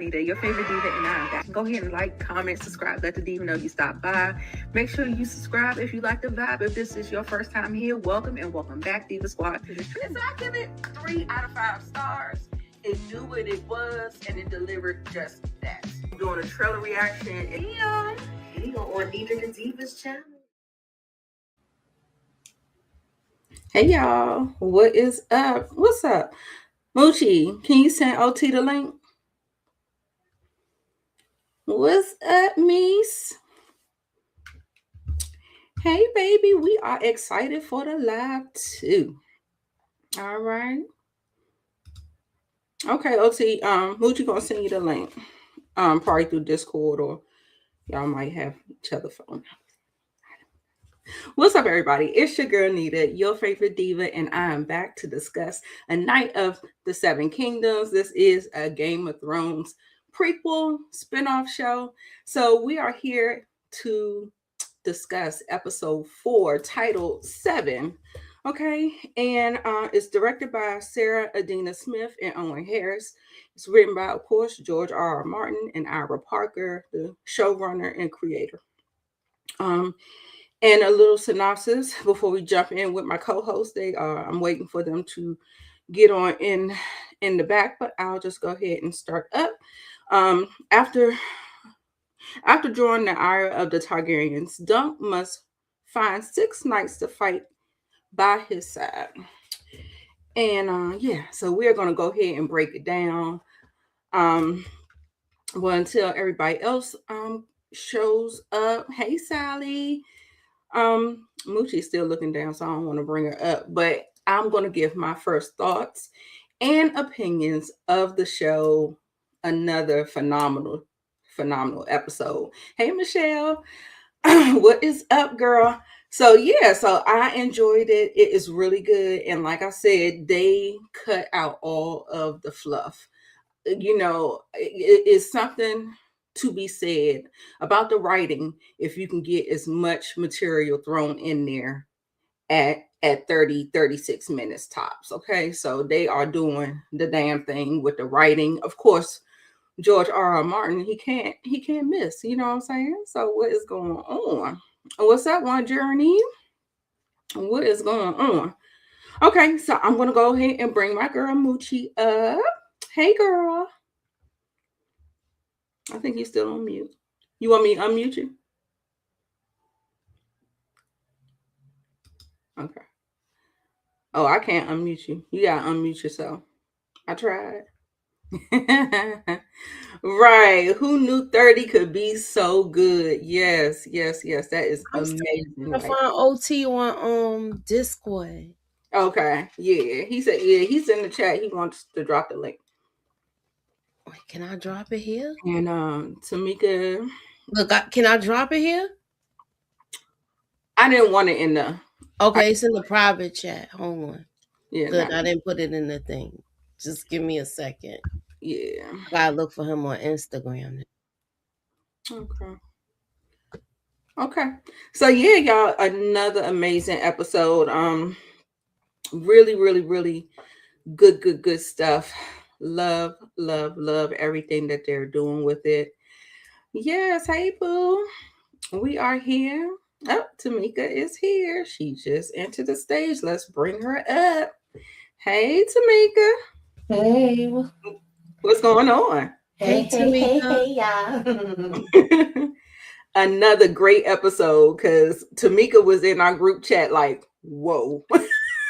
Nita, your favorite diva, and I'm back. Go ahead and like, comment, subscribe. Let the diva know you stopped by. Make sure you subscribe if you like the vibe. If this is your first time here, welcome and welcome back, Diva Squad. So I give it 3 out of 5 stars. It knew what it was, and it delivered just that. I'm doing a trailer reaction. And on Nita the Diva's channel. Hey y'all, what is up? What's up? Moochie, can you send OT the link? What's up, Mies? Hey, baby, we are excited for the live too. All right. Okay, OT. Moochie gonna send you the link. Probably through Discord, or y'all might have each other phone. What's up, everybody? It's your girl Nita, your favorite diva, and I am back to discuss A Knight of the Seven Kingdoms. This is a Game of Thrones prequel spinoff show. So we are here to discuss episode 4, titled 7. Okay, and it's directed by Sarah Adina Smith and Owen Harris. It's written by, of course, George R. Martin and Ira Parker, the showrunner and creator. And a little synopsis before we jump in with my co-host. I'm waiting for them to get on in the back, but I'll just go ahead and start up. After drawing the ire of the Targaryens, Dunk must find 6 knights to fight by his side. And so we're gonna go ahead and break it down. Until everybody else shows up. Hey, Sally. Moochie's still looking down, so I don't want to bring her up, but I'm going to give my first thoughts and opinions of the show. Another phenomenal episode. Hey, Michelle. What is up, girl? So I enjoyed it. It is really good. And like I said, they cut out all of the fluff. You know, it is something to be said about the writing if you can get as much material thrown in there at 36 minutes tops. Okay, so they are doing the damn thing with the writing. Of course, George R. Martin, he can't miss, you know what I'm saying? So what is going on? What's up, One Journey? What is going on? Okay, so I'm gonna go ahead and bring my girl Moochie up. Hey, girl. I think you're still on mute. You want me to unmute you? Okay. Oh, I can't unmute you. You gotta unmute yourself. I tried. Right. Who knew 30 could be so good? Yes. That is amazing. I find OT on Discord. Okay. Yeah. He said, he's in the chat. He wants to drop the link. Wait, can I drop it here? And Tamika. Look, can I drop it here? I didn't want it in the. Okay, it's in the private chat. Hold on. Yeah. Good. I didn't put it in the thing. Just give me a second. Yeah. I gotta look for him on Instagram. Okay. So yeah, y'all, another amazing episode. Really good stuff. Love everything that they're doing with it. Yes, hey boo. We are here. Oh, Tamika is here. She just entered the stage. Let's bring her up. Hey, Tamika. Hey. What's going on? Hey, Tamika. Y'all. Another great episode, because Tamika was in our group chat like, whoa.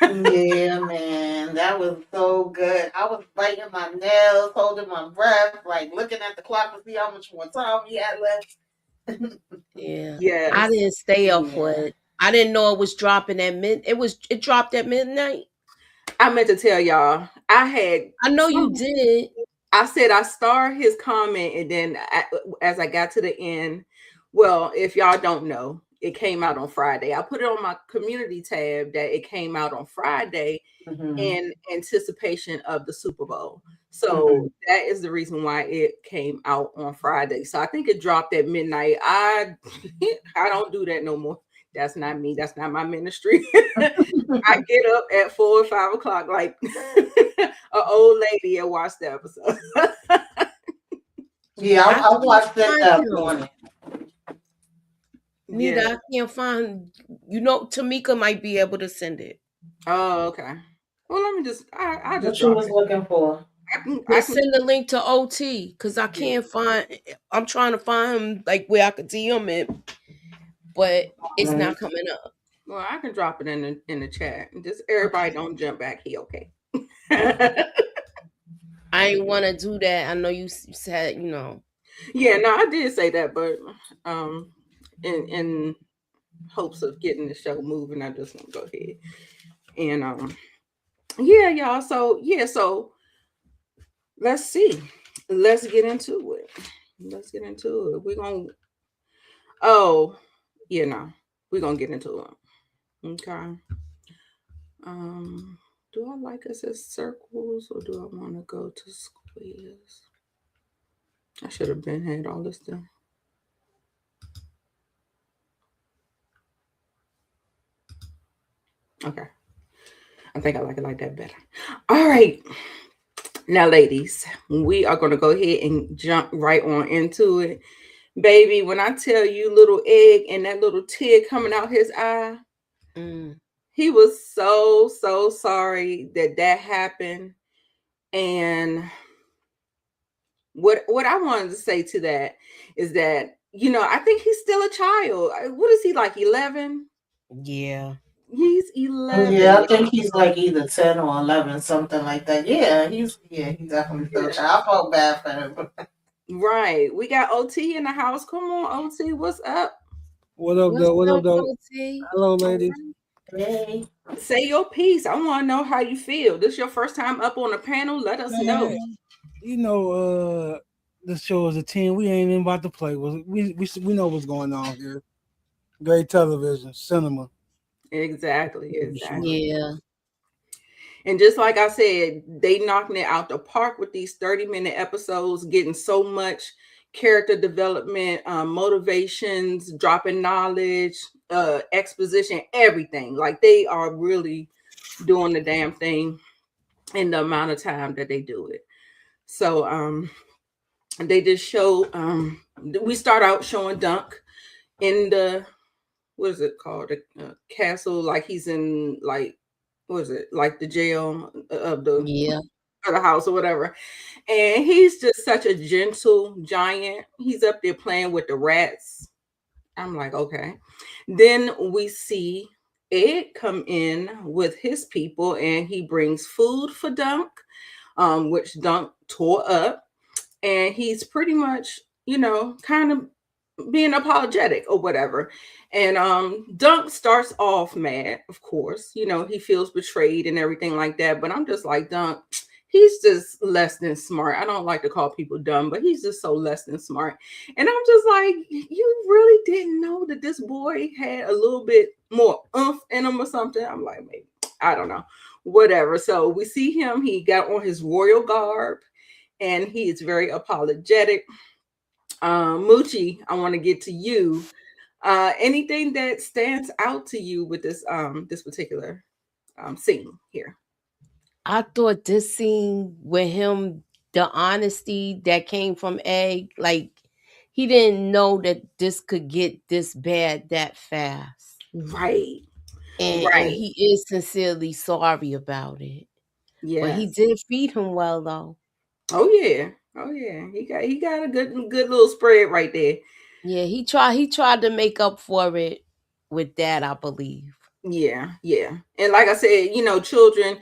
Yeah, man. That was so good. I was biting my nails, holding my breath, like looking at the clock to see how much more time we had left. Yeah. I didn't stay up for it. I didn't know it was dropping at it dropped at midnight. I meant to tell y'all, I know you did. I said I starred his comment, and then as I got to the end, well, if y'all don't know, it came out on Friday. I put it on my community tab that it came out on Friday in anticipation of the Super Bowl. So that is the reason why it came out on Friday. So I think it dropped at midnight. I don't do that no more. That's not me. That's not my ministry. I get up at 4 or 5 o'clock like an old lady and watch the episode. Yeah, I watched that morning. Neither I can't find. Tamika might be able to send it. Oh, okay. Well, let me just. I just What you was looking for? I can send the link to OT because I can't find. I'm trying to find him like where I could DM it, but it's not coming up. Well, I can drop it in the chat. Just everybody don't jump back here, okay? I ain't want to do that. I know you said Yeah, no, I did say that, but in hopes of getting the show moving, I just want to go ahead and yeah, y'all. So yeah, so let's see. Let's get into it. Let's get into it. We're gonna. Oh, yeah, no, we're gonna get into it. Okay. Do I like us as circles or do I want to go to squares? I should have been had all this done. Okay. I think I like it like that better. All right. Now, ladies, we are going to go ahead and jump right on into it. Baby, when I tell you little egg and that little tear coming out his eye, he was so sorry that happened. And what I wanted to say to that is that, I think he's still a child. What is he, like 11? Yeah. He's 11. Yeah, I think he's like either 10 or 11, something like that. Yeah, he's definitely still a child. I felt bad for him. Right. We got OT in the house. Come on, OT. What's up? What up, though? What up, though? Hello, ladies. Hey. Say your piece. I want to know how you feel. This your first time up on the panel? Let us know. This show is a team. We ain't even about to play. We know what's going on here. Great television, cinema. Exactly. Yeah. And just like I said, they knocking it out the park with these 30-minute episodes, getting so much character development, motivations, dropping knowledge, exposition, everything. Like they are really doing the damn thing in the amount of time that they do it. So they just show we start out showing Dunk in the, what is it called, the castle, like he's in, like, what is it, like the jail of the house or whatever. And he's just such a gentle giant. He's up there playing with the rats. I'm like, okay. Then we see Ed come in with his people and he brings food for Dunk, which Dunk tore up. And he's pretty much, kind of being apologetic or whatever. And Dunk starts off mad, of course. He feels betrayed and everything like that. But I'm just like, Dunk, he's just less than smart. I don't like to call people dumb, but he's just so less than smart. And I'm just like, you really didn't know that this boy had a little bit more oomph in him or something? I'm like, maybe, I don't know, whatever. So we see him. He got on his royal garb and he is very apologetic. Moochie, I want to get to you. Anything that stands out to you with this particular scene here? I thought this scene with him, the honesty that came from Egg, like he didn't know that this could get this bad that fast. Right. And he is sincerely sorry about it. Yeah. But he did feed him well though. Oh yeah. He got a good little spread right there. Yeah, he tried to make up for it with that, I believe. Yeah. And like I said, children,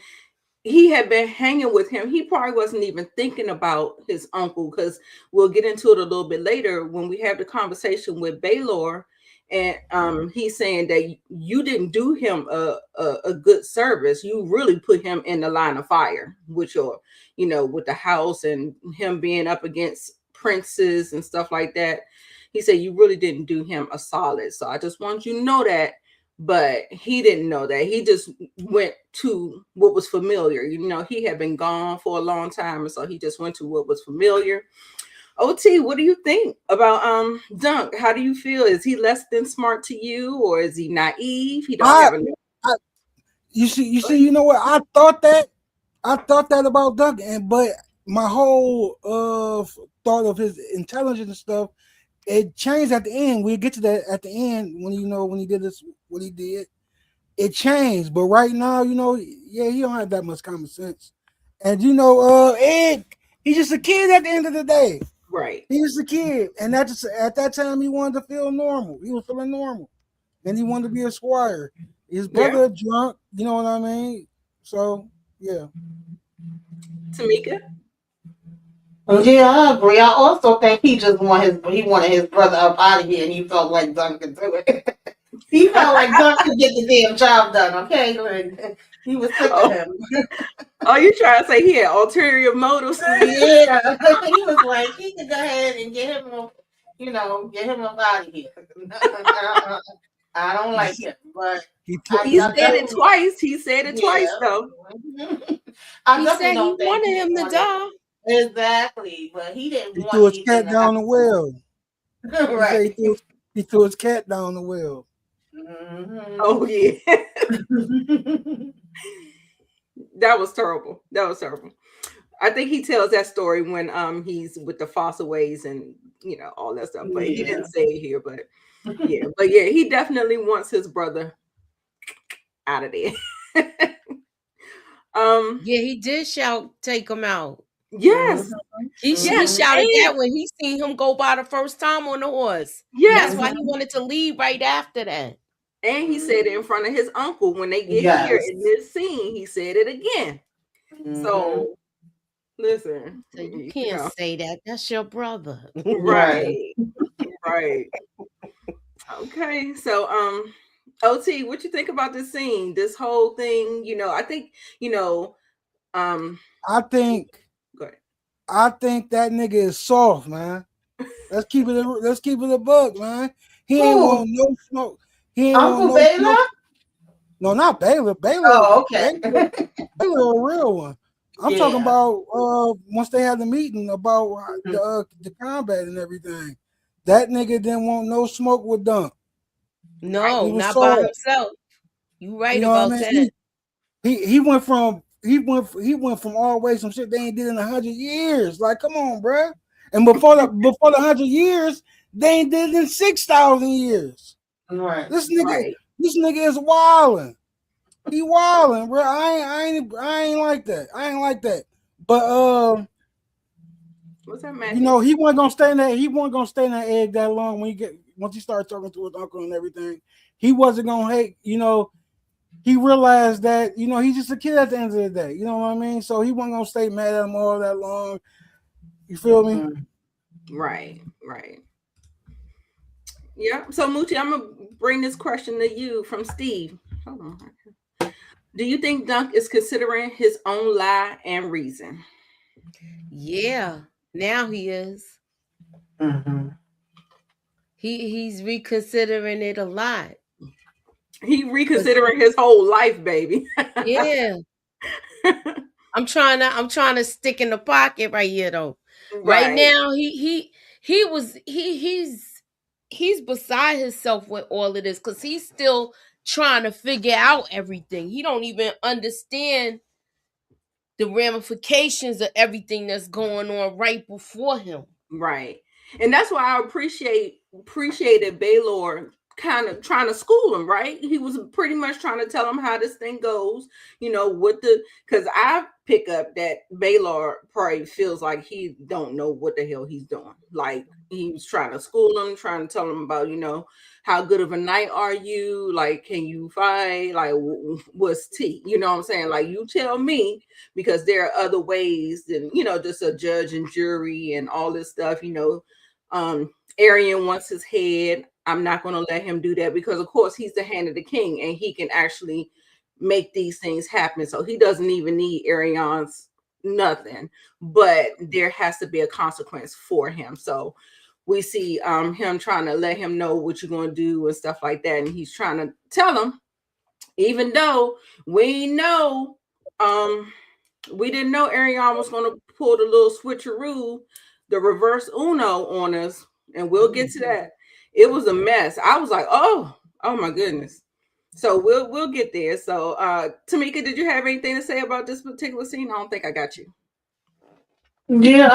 he had been hanging with him. He probably wasn't even thinking about his uncle, because we'll get into it a little bit later when we have the conversation with Baelor. And he's saying that you didn't do him a good service. You really put him in the line of fire with your, with the house and him being up against princes and stuff like that. He said you really didn't do him a solid. So I just want you to know that. But he didn't know that. He just went to what was familiar. He had been gone for a long time. And so he just went to what was familiar. OT, what do you think about Dunk? How do you feel? Is he less than smart to you, or is he naive? He don't have a you see, you know what? I thought that about Dunk, but my whole thought of his intelligence and stuff, it changed at the end. We'll get to that at the end when when he did this, what he did. It changed, but right now, yeah, he don't have that much common sense. And Ed, he's just a kid at the end of the day. Right. He was a kid, and that just at that time he wanted to feel normal. He was feeling normal, and he wanted to be a squire. His brother drunk, you know what I mean? So yeah. Tamika? Yeah, I agree. I also think he just wanted his brother up out of here, and he felt like Dunn could do it. He felt like Dunn could get the damn job done. Okay, like, he was sick of him. Oh, you trying to say he had ulterior motives? Yeah, he was like he could go ahead and get him, get him up out of here. I don't like him, but he said it twice. He said it twice, though. I he said don't he wanted him to die. Exactly, but he didn't He want threw his cat down the well. Right. He threw his cat down the well. Mm-hmm. Oh yeah. That was terrible. I think he tells that story when he's with the fossil ways and all that stuff. But he didn't say it here. But yeah, he definitely wants his brother out of there. Yeah, he did shout, "Take him out." Yes. He shouted that when he seen him go by the first time on the horse. Yes. That's why he wanted to leave right after that. And he said it in front of his uncle when they get here in this scene. He said it again. So listen. So you can't say that. That's your brother. Right. Right. Okay. So OT, what you think about this scene? This whole thing, I think, I think that nigga is soft, man. Let's keep it a buck, man. He ain't want no smoke. He ain't Uncle want no Baelor? smoke. No, not Baelor. Baelor. Oh, okay. Baelor a real one. I'm talking about once they had the meeting about the combat and everything. That nigga didn't want no smoke with Dunk. No, not by himself. You right about that. He went from always some shit they ain't did in 100 years. Like, come on, bro. And before the 100 years, they ain't did it in 6,000 years. Right. This nigga is wilding. He wilding, bro. I ain't like that. I ain't like that. But what's that, man? He wasn't gonna stay in that. He wasn't gonna stay in that egg that long once he started talking to his uncle and everything. He wasn't gonna hate. He realized that he's just a kid at the end of the day. You know what I mean? So he wasn't gonna stay mad at him all that long. You feel me? Right. Yeah. So Moochie, I'm gonna bring this question to you from Steve. Hold on. Do you think Dunk is considering his own lie and reason? Yeah, now he is. Mm-hmm. He's reconsidering it a lot. He reconsidering his whole life, baby. Yeah. I'm trying to stick in the pocket right here though. Right now he's beside himself with all of this because he's still trying to figure out everything. He don't even understand the ramifications of everything that's going on right before him. Right. And that's why I appreciated Baelor kind of trying to school him, right? He was pretty much trying to tell him how this thing goes, because I pick up that Baelor probably feels like he don't know what the hell he's doing. Like he was trying to school him, trying to tell him about, how good of a knight are you? Like, can you fight? Like, what's tea? You know what I'm saying? Like, you tell me, because there are other ways than, just a judge and jury and all this stuff, Arian wants his head. I'm not going to let him do that because, of course, he's the hand of the king and he can actually make these things happen. So he doesn't even need Arian's nothing, but there has to be a consequence for him. So we see him trying to let him know what you're going to do and stuff like that. And he's trying to tell him, even though we know, we didn't know Arian was going to pull the little switcheroo, the reverse Uno on us. And we'll get to that. It was a mess. I was like, oh my goodness. So we'll get there. So Tamika, did you have anything to say about this particular scene? I don't think I got you. Yeah,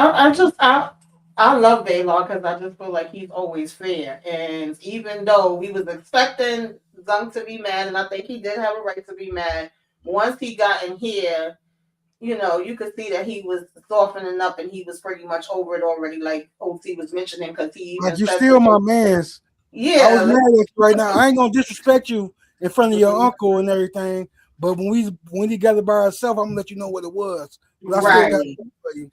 I love Baylor because I just feel like he's always fair. And even though we was expecting Zung to be mad, and I think he did have a right to be mad, once he got in here, you could see that he was softening up and he was pretty much over it already, like OC was mentioning, because he Like even you said still my man's. I was yeah, mad at you right now. I ain't gonna disrespect you in front of your mhm, uncle and everything. But when he gathered by herself, I'm gonna let you know what it was. But I still got right. for you.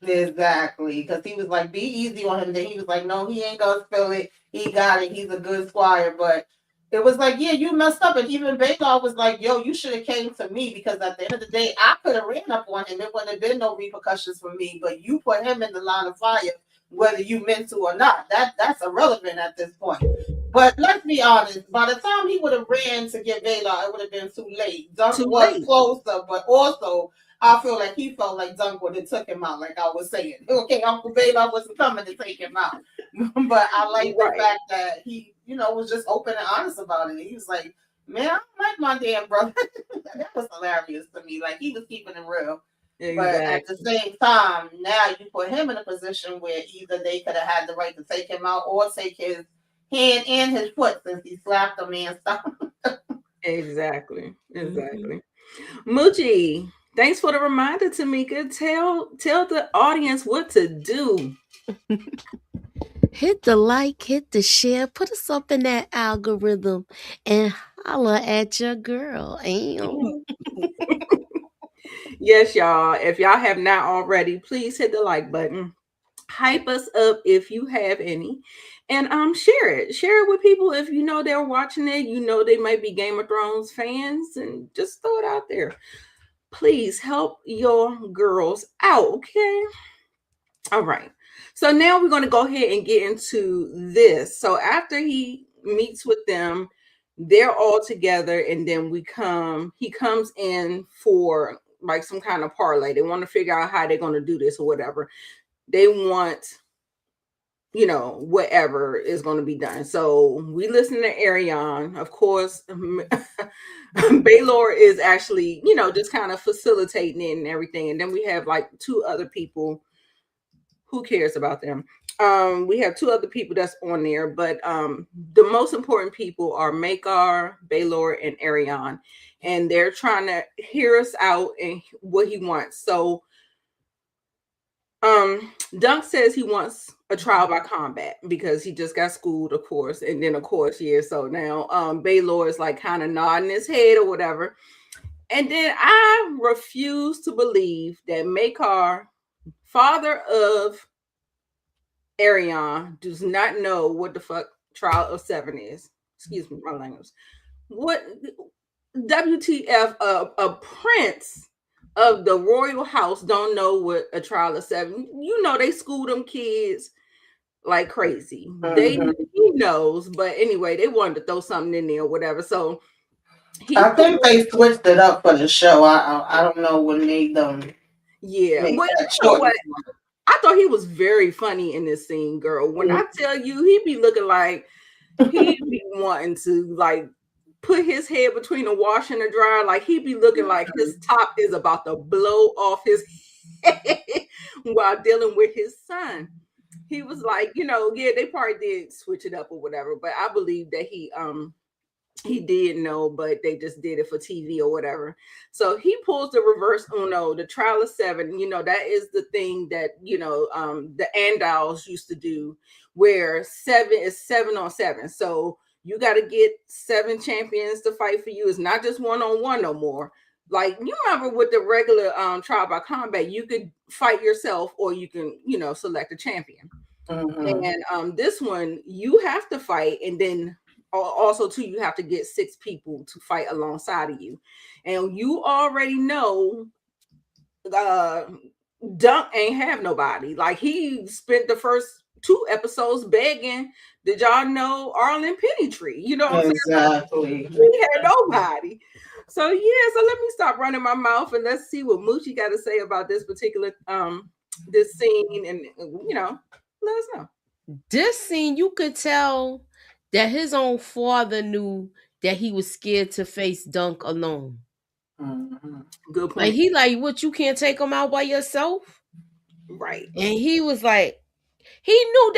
Exactly, because he was like, "Be easy on him." Then he was like, "No, he ain't gonna spill it. He got it. He's a good squire." But it was like, "Yeah, you messed up." And even Baylor was like, "Yo, you should have came to me because at the end of the day, I could have ran up on him. There wouldn't have been no repercussions for me. But you put him in the line of fire, whether you meant to or not. That's irrelevant at this point." But let's be honest. By the time he would have ran to get Baylor, it would have been too late. Dunk Too was late. closer, but also I feel like he felt like Dunk would have took him out, like I was saying. Okay, Uncle Babe, I wasn't coming to take him out. But I like the Right. fact that he, was just open and honest about it. He was like, "Man, I don't like my damn brother." That was hilarious to me. Like he was keeping it real. But at the Exactly. same time, now you put him in a position where either they could have had the right to take him out or take his hand and his foot since he slapped a man. Exactly. Mm-hmm. Exactly. Moochie, thanks for the reminder, Tamika. Tell the audience what to do. Hit the like, hit the share, put us up in that algorithm, and holla at your girl. Am. Yes, y'all. If y'all have not already, please hit the like button. Hype us up if you have any. And share it. Share it with people if you know they're watching it. You know they might be Game of Thrones fans, and just throw it out there. Please help your girls out, okay? All right. So now we're going to go ahead and get into this. So after he meets with them, they're all together, and then he comes in for like some kind of parlay. They want to figure out how they're going to do this or whatever. They want, whatever is going to be done. So we listen to Arion. Of course, Baelor is actually, just kind of facilitating it and everything. And then we have like two other people. Who cares about them? We have two other people that's on there, but the most important people are Makar, Baelor, and Arion, and they're trying to hear us out and what he wants. So Dunk says he wants a trial by combat because he just got schooled, of course, and then of course, yeah. So now Baelor is like kind of nodding his head or whatever. And then I refuse to believe that Makar, father of Arion, does not know what the fuck trial of seven is. Excuse me, my language. What WTF? A prince of the royal house don't know what a trial of seven. You know they school them kids like crazy. Mm-hmm. He knows, but anyway, they wanted to throw something in there or whatever. So he I pulled. think they switched it up for the show. I don't know what made them Yeah, make well, that you know what? choice. I thought he was very funny in this scene, girl. When I tell you, he be looking like he be wanting to like put his head between the wash and the dryer. Like he be looking like his top is about to blow off his head while dealing with his son. He was like, yeah, they probably did switch it up or whatever, but I believe that he did know, but they just did it for TV or whatever. So he pulls the reverse Uno, the trial of seven. That is the thing that the Andals used to do, where seven is 7-on-7. So you got to get seven champions to fight for you. It's not just 1-on-1 no more. Like you remember with the regular trial by combat, you could fight yourself or you can select a champion. Mm-hmm. And this one you have to fight, and then also too you have to get 6 people to fight alongside of you, and you already know uh Dunk ain't have nobody. Like he spent the first 2 episodes begging, did y'all know Arlen Pennytree? You know what I'm saying? Exactly. He had nobody. So yeah, so let me stop running my mouth and let's see what Moochie got to say about this particular this scene, and let us know. This scene, you could tell that his own father knew that he was scared to face Dunk alone. Mm-hmm. Good Like point. he like, what, you can't take him out by yourself? Right. And he was like, he knew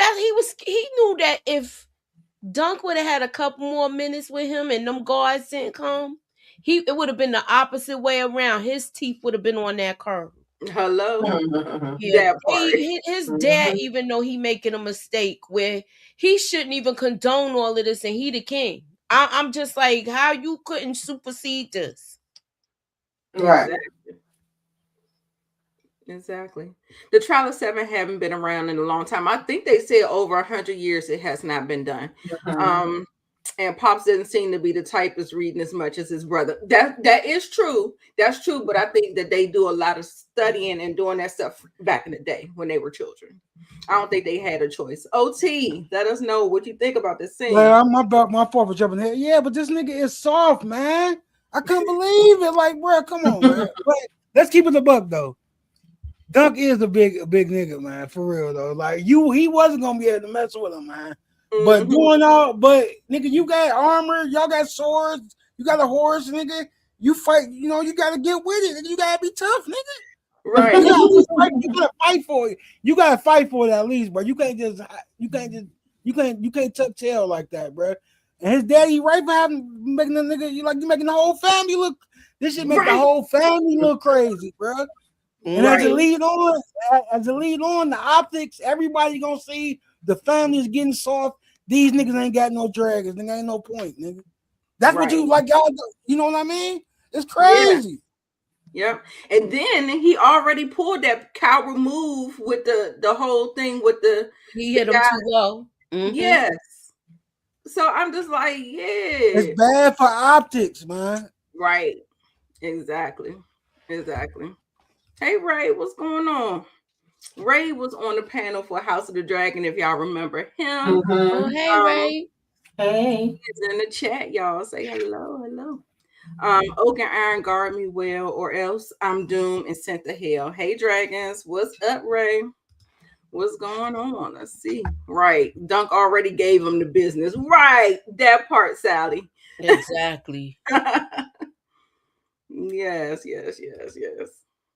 that if Dunk would have had a couple more minutes with him and them guards didn't come, it would have been the opposite way around. His teeth would have been on that curb. Hello. Yeah, That part. his dad, even though he making a mistake where he shouldn't even condone all of this, and he the king. I'm just like, how you couldn't supersede this? Right. Exactly. The Trial of Seven haven't been around in a long time. I think they said over 100 years it has not been done. And Pops didn't seem to be the type that's reading as much as his brother. That is true. That's true. But I think that they do a lot of studying and doing that stuff back in the day when they were children. I don't think they had a choice. OT, let us know what you think about this scene. Well, my fault for jumping here. Yeah, but this nigga is soft, man. I can't believe it. Like, bro, come on, man. But let's keep it a buck though. Dunk is a big nigga, man, for real though. Like he wasn't gonna be able to mess with him, man. But nigga, you got armor, y'all got swords, you got a horse, nigga. You fight, you gotta get with it, and you gotta be tough, nigga. Right. You gotta fight for it. You gotta fight for it at least, bro. You can't tuck tail like that, bro. And his daddy, right, for making the nigga, you making the whole family look. This shit make the whole family look crazy, bro. And as it lead on, the optics, everybody gonna see the family is getting soft. These niggas ain't got no dragons. Nigga ain't no point, nigga. That's what you like, y'all. You know what I mean? It's crazy. Yep. And then he already pulled that coward move with the whole thing with he hit him too low. Yes. So I'm just like, it's bad for optics, man. Right. Exactly. Hey, Ray, what's going on? Ray was on the panel for House of the Dragon, if y'all remember him. Oh, hey, Ray. Hey. He's in the chat, y'all. Say hello. Oak and Iron guard me well, or else I'm doomed and sent to hell. Hey, dragons, what's up, Ray? What's going on? Let's see. Right. Dunk already gave him the business. Right. That part, Sally. Exactly. Yes.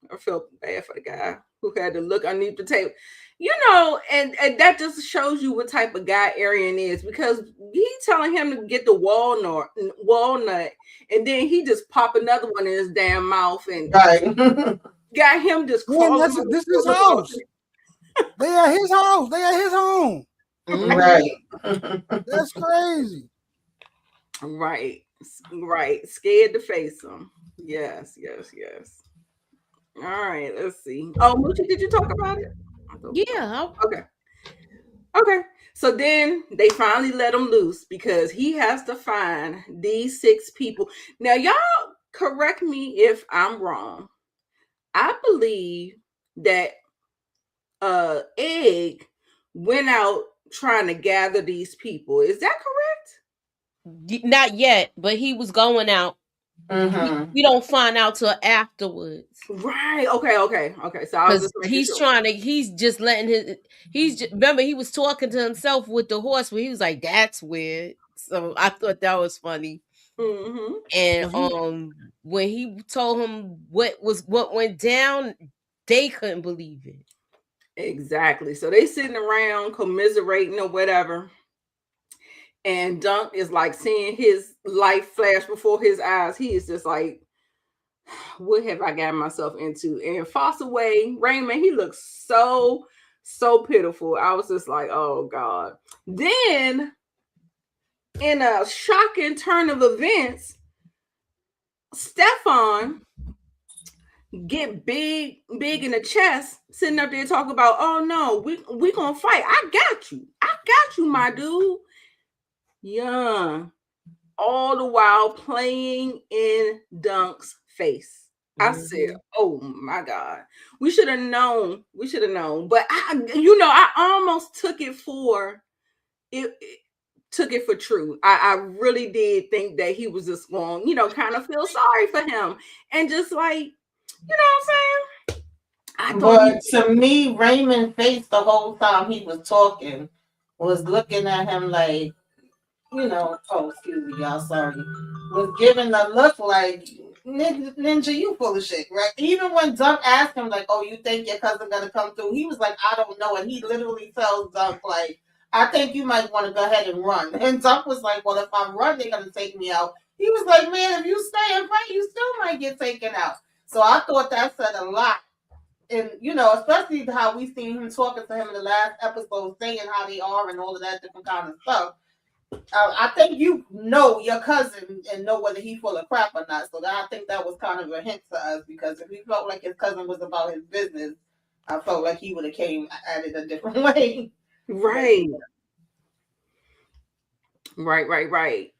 I felt bad for the guy who had to look underneath the table. And that just shows you what type of guy Arian is, because he telling him to get the walnut, and then he just pop another one in his damn mouth and got him just crawling. This is his house. They at his house. They at his home. Right. That's crazy. Right. Scared to face him. Yes. All right, let's see. Oh, Moochie, did you talk about it? Yeah. Okay. So then they finally let him loose because he has to find these 6 people. Now, y'all correct me if I'm wrong. I believe that Egg went out trying to gather these people. Is that correct? Not yet, but he was going out. We don't find out till afterwards. Right. Okay. So I was just he's just letting remember he was talking to himself with the horse where he was like, that's weird. So I thought that was funny. And when he told him what went down, they couldn't believe it. Exactly. So they sitting around commiserating or whatever. And Dunk is like seeing his life flash before his eyes. He is just like, what have I gotten myself into? And Fossaway, Raymond, he looks so pitiful. I was just like, oh God. Then, in a shocking turn of events, Stefan get big in the chest, sitting up there talking about, oh no, we gonna fight. I got you, my dude. Yeah. All the while playing in Dunk's face. I said, oh my God. We should have known. But I almost took it for true. I really did think that he was just going, kind of feel sorry for him. And just like, what I'm saying? But to me, Raymond's face the whole time he was talking was looking at him like, excuse me, y'all, sorry, was giving a look like, Ninja, you full of shit, right? Even when Dunk asked him, like, "Oh, you think your cousin gonna come through?" He was like, "I don't know," and he literally tells Dunk, like, "I think you might want to go ahead and run." And Dunk was like, "Well, if I run, they're gonna take me out." He was like, "Man, if you stay and fight, you still might get taken out." So I thought that said a lot. And especially how we seen him talking to him in the last episode, saying how they are and all of that different kind of stuff. I think you know your cousin and know whether he full of crap or not. So I think that was kind of a hint to us, because if he felt like his cousin was about his business, I felt like he would have came at it a different way. Right. Right.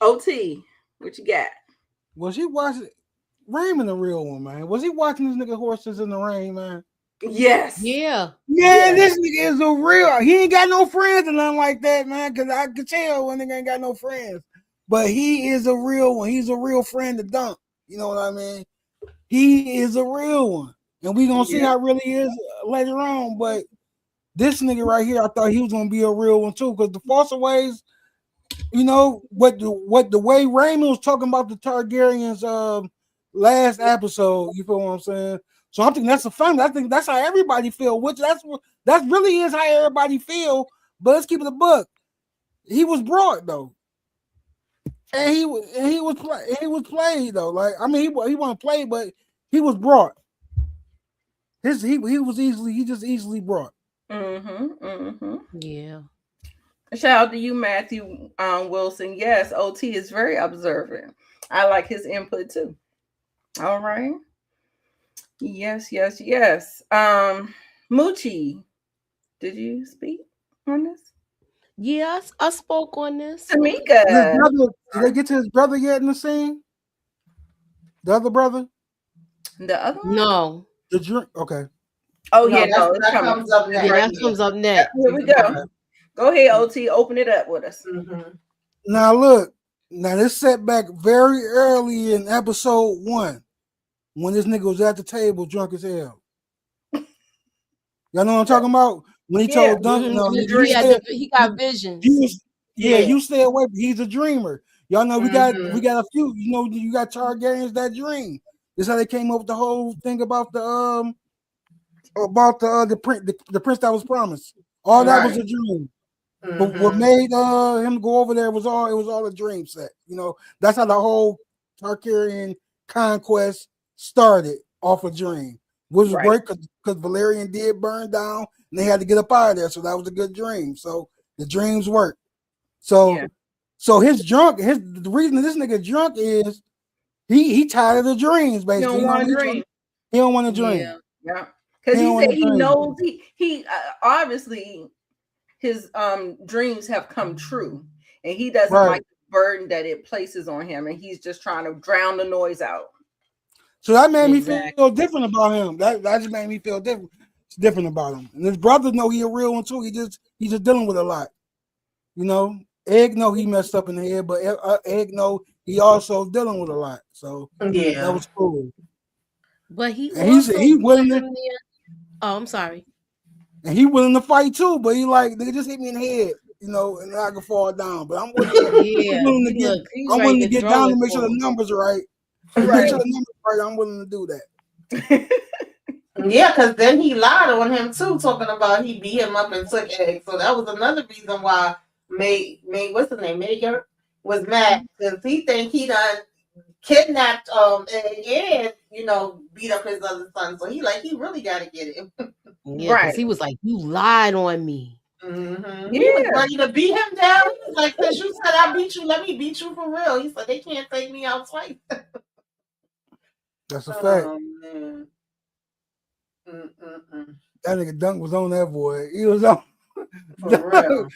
OT, what you got? Was he watching Raymond the real one, man? Was he watching this nigga horses in the rain, man? Yes. Yeah. Yeah, this nigga is a real. He ain't got no friends or nothing like that, man. Cause I could tell when nigga ain't got no friends. But he is a real one. He's a real friend to Dunk. You know what I mean? He is a real one, and we gonna see how real he is later on. But this nigga right here, I thought he was gonna be a real one too. Cause the Force Aways, what the way Raymond was talking about the Targaryens last episode. You feel what I'm saying? So I think that's a fun. I think that's how everybody feel. Which that really is how everybody feel. But let's keep it a book. He was brought though, and he was played though. Like I mean, he wasn't played, but he was brought. He just easily brought. Yeah. Shout out to you, Matthew Wilson. Yes, OT is very observant. I like his input too. All right. Yes. Moochie, did you speak on this? Yes, I spoke on this. Tamika. Did they get to his brother yet in the scene? The other brother? The other one? No. The drink? Okay. Oh, No, yeah, no, it's that coming. comes up next. Yeah, that comes up next. Here we go. Go ahead, OT. Open it up with us. Now, look. Now, this set back very early in episode 1 when this nigga was at the table drunk as hell. Y'all know what I'm talking about? When he told Duncan, he got visions. You stay away. He's a dreamer. Y'all know we got a few. You got Targaryens that dream. This is how they came up with the whole thing about the prince that was promised. All that was a dream. But what made him go over there was all a dream set. That's how the whole Targaryen conquest started off a dream. Which was great because Valerian did burn down and they had to get up out of there. So that was a good dream. So the dreams work. So the reason this nigga drunk is he tired of the dreams, basically. He don't want to dream. He don't want to dream. Yeah. Because he said he knows he obviously his dreams have come true. And he doesn't like the burden that it places on him. And he's just trying to drown the noise out. So that made me feel different about him. That just made me feel different about him. And his brothers know he a real one too. He's just dealing with a lot. Egg know he messed up in the head, but Egg know he also dealing with a lot. So that was cool. But he willing to. Oh, I'm sorry. And he willing to fight too, but he like they just hit me in the head, and I can fall down. But I'm willing to get down to make sure the numbers are right. Make sure the numbers are right. I'm willing to do that. Yeah, because then he lied on him too, talking about he beat him up and took Egg. So that was another reason why what's his name? Mayor was mad because he think he done kidnapped Egg and beat up his other son. So he really gotta get him. Yeah, because he was like, you lied on me. He was ready to beat him down. He was like, since you said I beat you, let me beat you for real. He said they can't take me out twice. That's a fact. Oh, man. That nigga Dunk was on that boy. He was on. For real.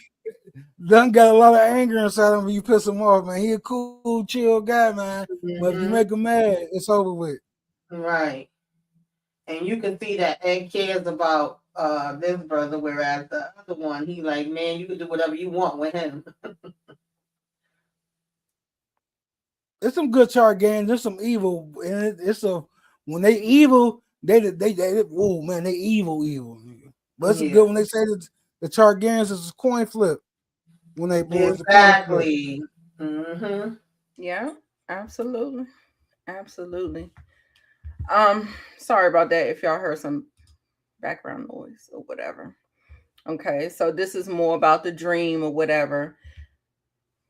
Dunk got a lot of anger inside him when you piss him off, man. He a cool, chill guy, man. But if you make him mad, it's over with. Right. And you can see that Egg cares about this brother, whereas the other one, he like, man, you can do whatever you want with him. There's some good Targaryens. There's some evil, and when they evil, they oh man, they evil. But it's good when they say that the Targaryens is a coin flip when they boys. Exactly. Yeah, absolutely. Absolutely. Sorry about that if y'all heard some background noise or whatever. Okay, so this is more about the dream or whatever.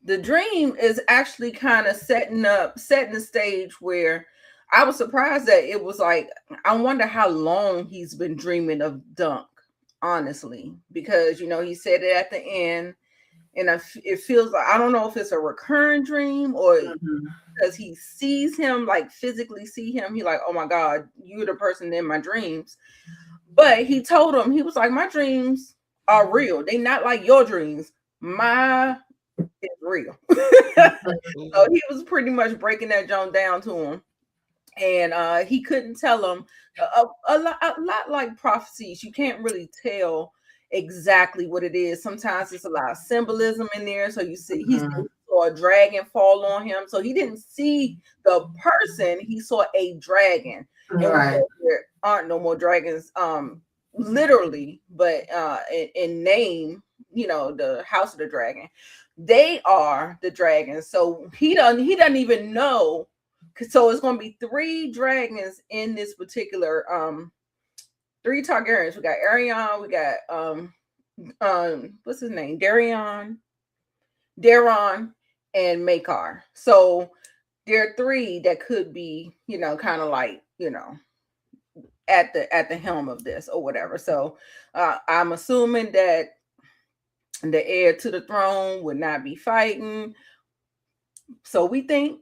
The dream is actually kind of setting the stage where I was surprised that it was like, I wonder how long he's been dreaming of Dunk, honestly, because he said it at the end, and it feels like, I don't know if it's a recurring dream or Mhm. because he sees him, like physically see him. He like, oh my God, you're the person in my dreams. But he told him, he was like, my dreams are real. They not like your dreams. My is real. So Mhm. he was pretty much breaking that jump down to him, and he couldn't tell him a lot like prophecies. You can't really tell exactly what it is. Sometimes it's a lot of symbolism in there. So he Mhm. saw a dragon fall on him. So he didn't see the person; he saw a dragon. And we Right. know there aren't no more dragons, literally, but in name, the House of the Dragon. They are the dragons. So he doesn't even know. So it's going to be three dragons in this particular three Targaryens. We got Arion, we got what's his name? Daron, and Makar. So there are three that could be, kind of like, at the helm of this or whatever. So I'm assuming that the heir to the throne would not be fighting. So we think,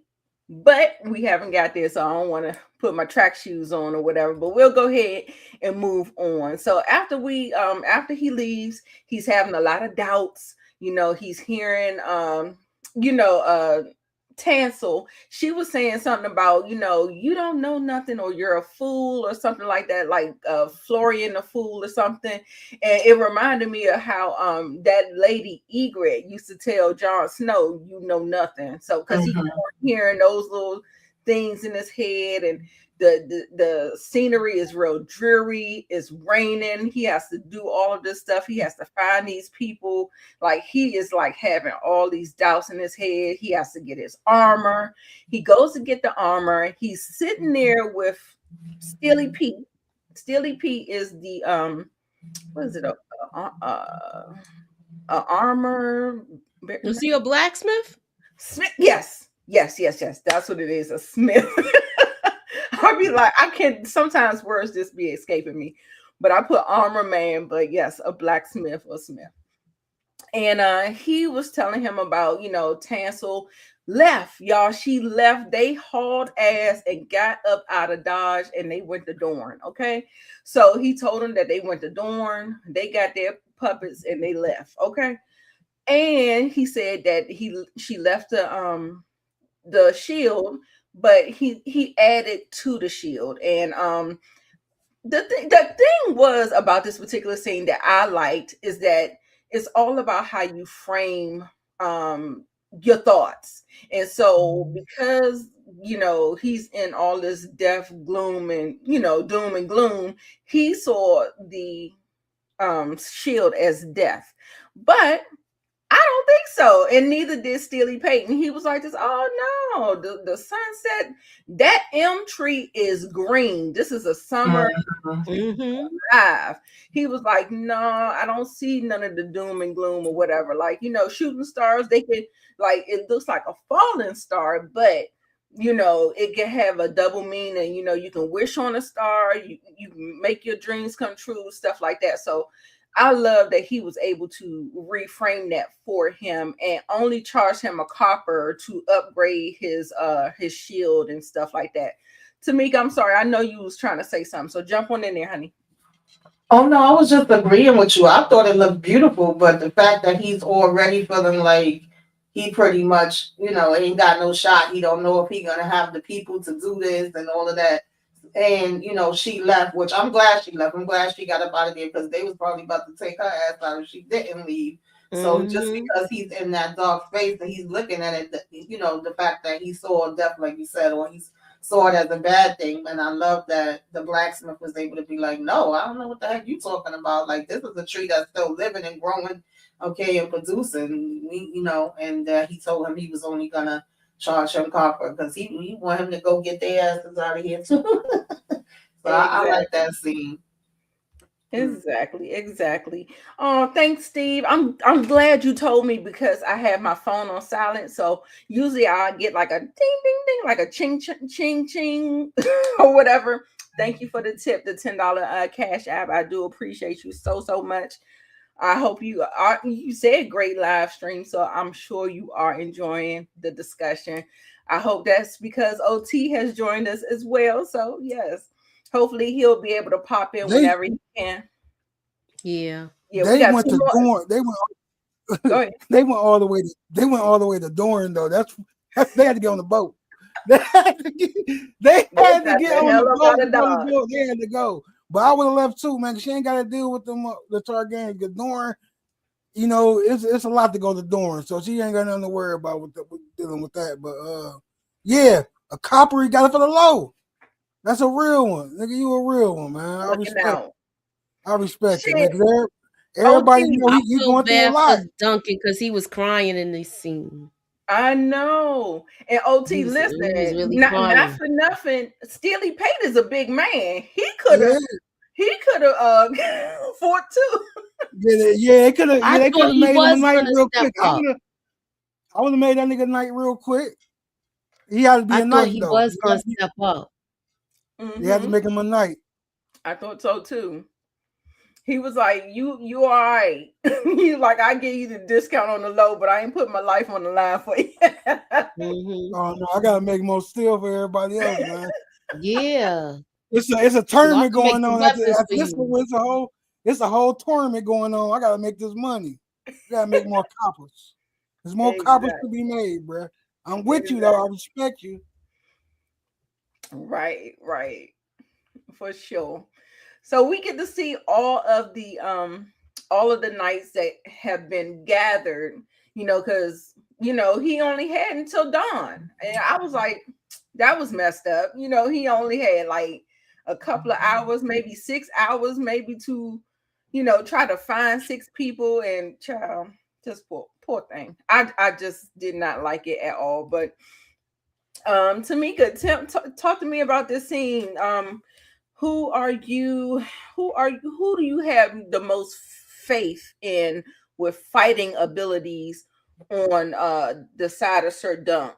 but we haven't got there, so I don't want to put my track shoes on or whatever. But we'll go ahead and move on. So after he leaves, he's having a lot of doubts. He's hearing you know uh Tansel. She was saying something about, you don't know nothing, or you're a fool, or something like that, like Florian the fool or something. And it reminded me of how that lady Egret used to tell Jon Snow, you know nothing. So because he Mhm. kept hearing those little things in his head, and the scenery is real dreary, it's raining, he has to do all of this stuff, he has to find these people, like he is like having all these doubts in his head. He has to get his armor. He goes to get the armor. He's sitting there with Steely Pete. Steely Pete is the what is it? A armor. Was he a blacksmith? Smith. Yes, yes, yes, yes. That's what it is. A smith. I'll be like, I can sometimes words just be escaping me, but I put armor man. But yes, a blacksmith or smith. And he was telling him about, Tansel left, y'all. She left. They hauled ass and got up out of Dodge, and they went to Dorne. Okay, so he told him that they went to Dorne. They got their puppets and they left. Okay, and he said that she left the shield, but he added to the shield. And the thing was about this particular scene that I liked is that it's all about how you frame your thoughts. And so because he's in all this death, gloom, and doom and gloom, he saw the shield as death. But I don't think so. And neither did Steely Payton. He was like this, oh no, the sunset, that M tree is green. This is a summer Mhm. Mm-hmm. live. He was like, no, I don't see none of the doom and gloom or whatever. Like, shooting stars, they could, like, it looks like a falling star, but it can have a double meaning. You can wish on a star, you make your dreams come true, stuff like that. So I love that he was able to reframe that for him and only charge him a copper to upgrade his shield and stuff like that. Tamika, I'm sorry. I know you was trying to say something, so jump on in there, honey. Oh no, I was just agreeing with you. I thought it looked beautiful, but the fact that he's already feeling like he pretty much, ain't got no shot. He don't know if he gonna have the people to do this and all of that. And she left, which I'm glad she left. I'm glad she got up out of there because they was probably about to take her ass out if she didn't leave. So just Mm-hmm. because he's in that dark space and he's looking at it, the fact that he saw death, like you said, or he's saw it as a bad thing. And I love that the blacksmith was able to be like, no, I don't know what the heck you talking about. Like, this is a tree that's still living and growing, okay, and producing. And he told him he was only gonna charge him copper because he want him to go get their asses out of here too. So I Exactly. like that scene. Exactly. Oh, thanks, Steve. I'm glad you told me because I have my phone on silent. So usually I get like a ding ding ding, like a ching ching ching ching or whatever. Thank you for the tip, the $10 cash app. I do appreciate you so much. I hope you are. You said great live stream, so I'm sure you are enjoying the discussion. I hope that's because OT has joined us as well. So yes, hopefully he'll be able to pop in They whenever he can. Yeah. Yeah, we they got went two to more. Dorn. Go ahead. They went all the way to Dorn though. They had to get on the boat. They had to get, they They had to got get the on hell the up boat out to of go to Dodge. Dorn. They had to go. But I would have left too, man. 'Cause she ain't got to deal with them the Targaryens. Because Dorn, it's a lot to go to Dorn, so she ain't got nothing to worry about with dealing with that. But yeah, a copper he got it for the low. That's a real one, nigga. You a real one, man. Looking out. I respect it, man. Shit. 'Cause everybody OT. he feel going through a bad for lot. Duncan because he was crying in this scene. I know. And OT, He was listen, really not crying. for nothing. Steely Pate is a big man. Yeah, He could have fought too. yeah. They could I have thought he made him a was knight gonna real step quick. up. I would have made that nigga knight real quick. He had to be I a thought knight he though. was gonna step up. They had to Mm-hmm. make him a knight. I thought so too. He was like, you all right. He's like, I gave you the discount on the low, but I ain't putting my life on the line for you. Mm-hmm. Oh no, I gotta make more steel for everybody else, man. Yeah. It's a So I tournament can make going the on after weapons for this you. one. It's a whole tournament going on. I gotta make this money. I gotta make more coppers. There's more coppers to Exactly. be made, bro. I'm with you though. Exactly. I respect you. Right. For sure. So we get to see all of the knights that have been gathered, because he only had until dawn. And I was like, that was messed up. He only had like a couple of hours, maybe 6 hours, maybe to, try to find six people and child, just poor thing. I just did not like it at all. But Tamika, talk to me about this scene. Who are you? Who do you have the most faith in with fighting abilities on the side of Sir Dunk?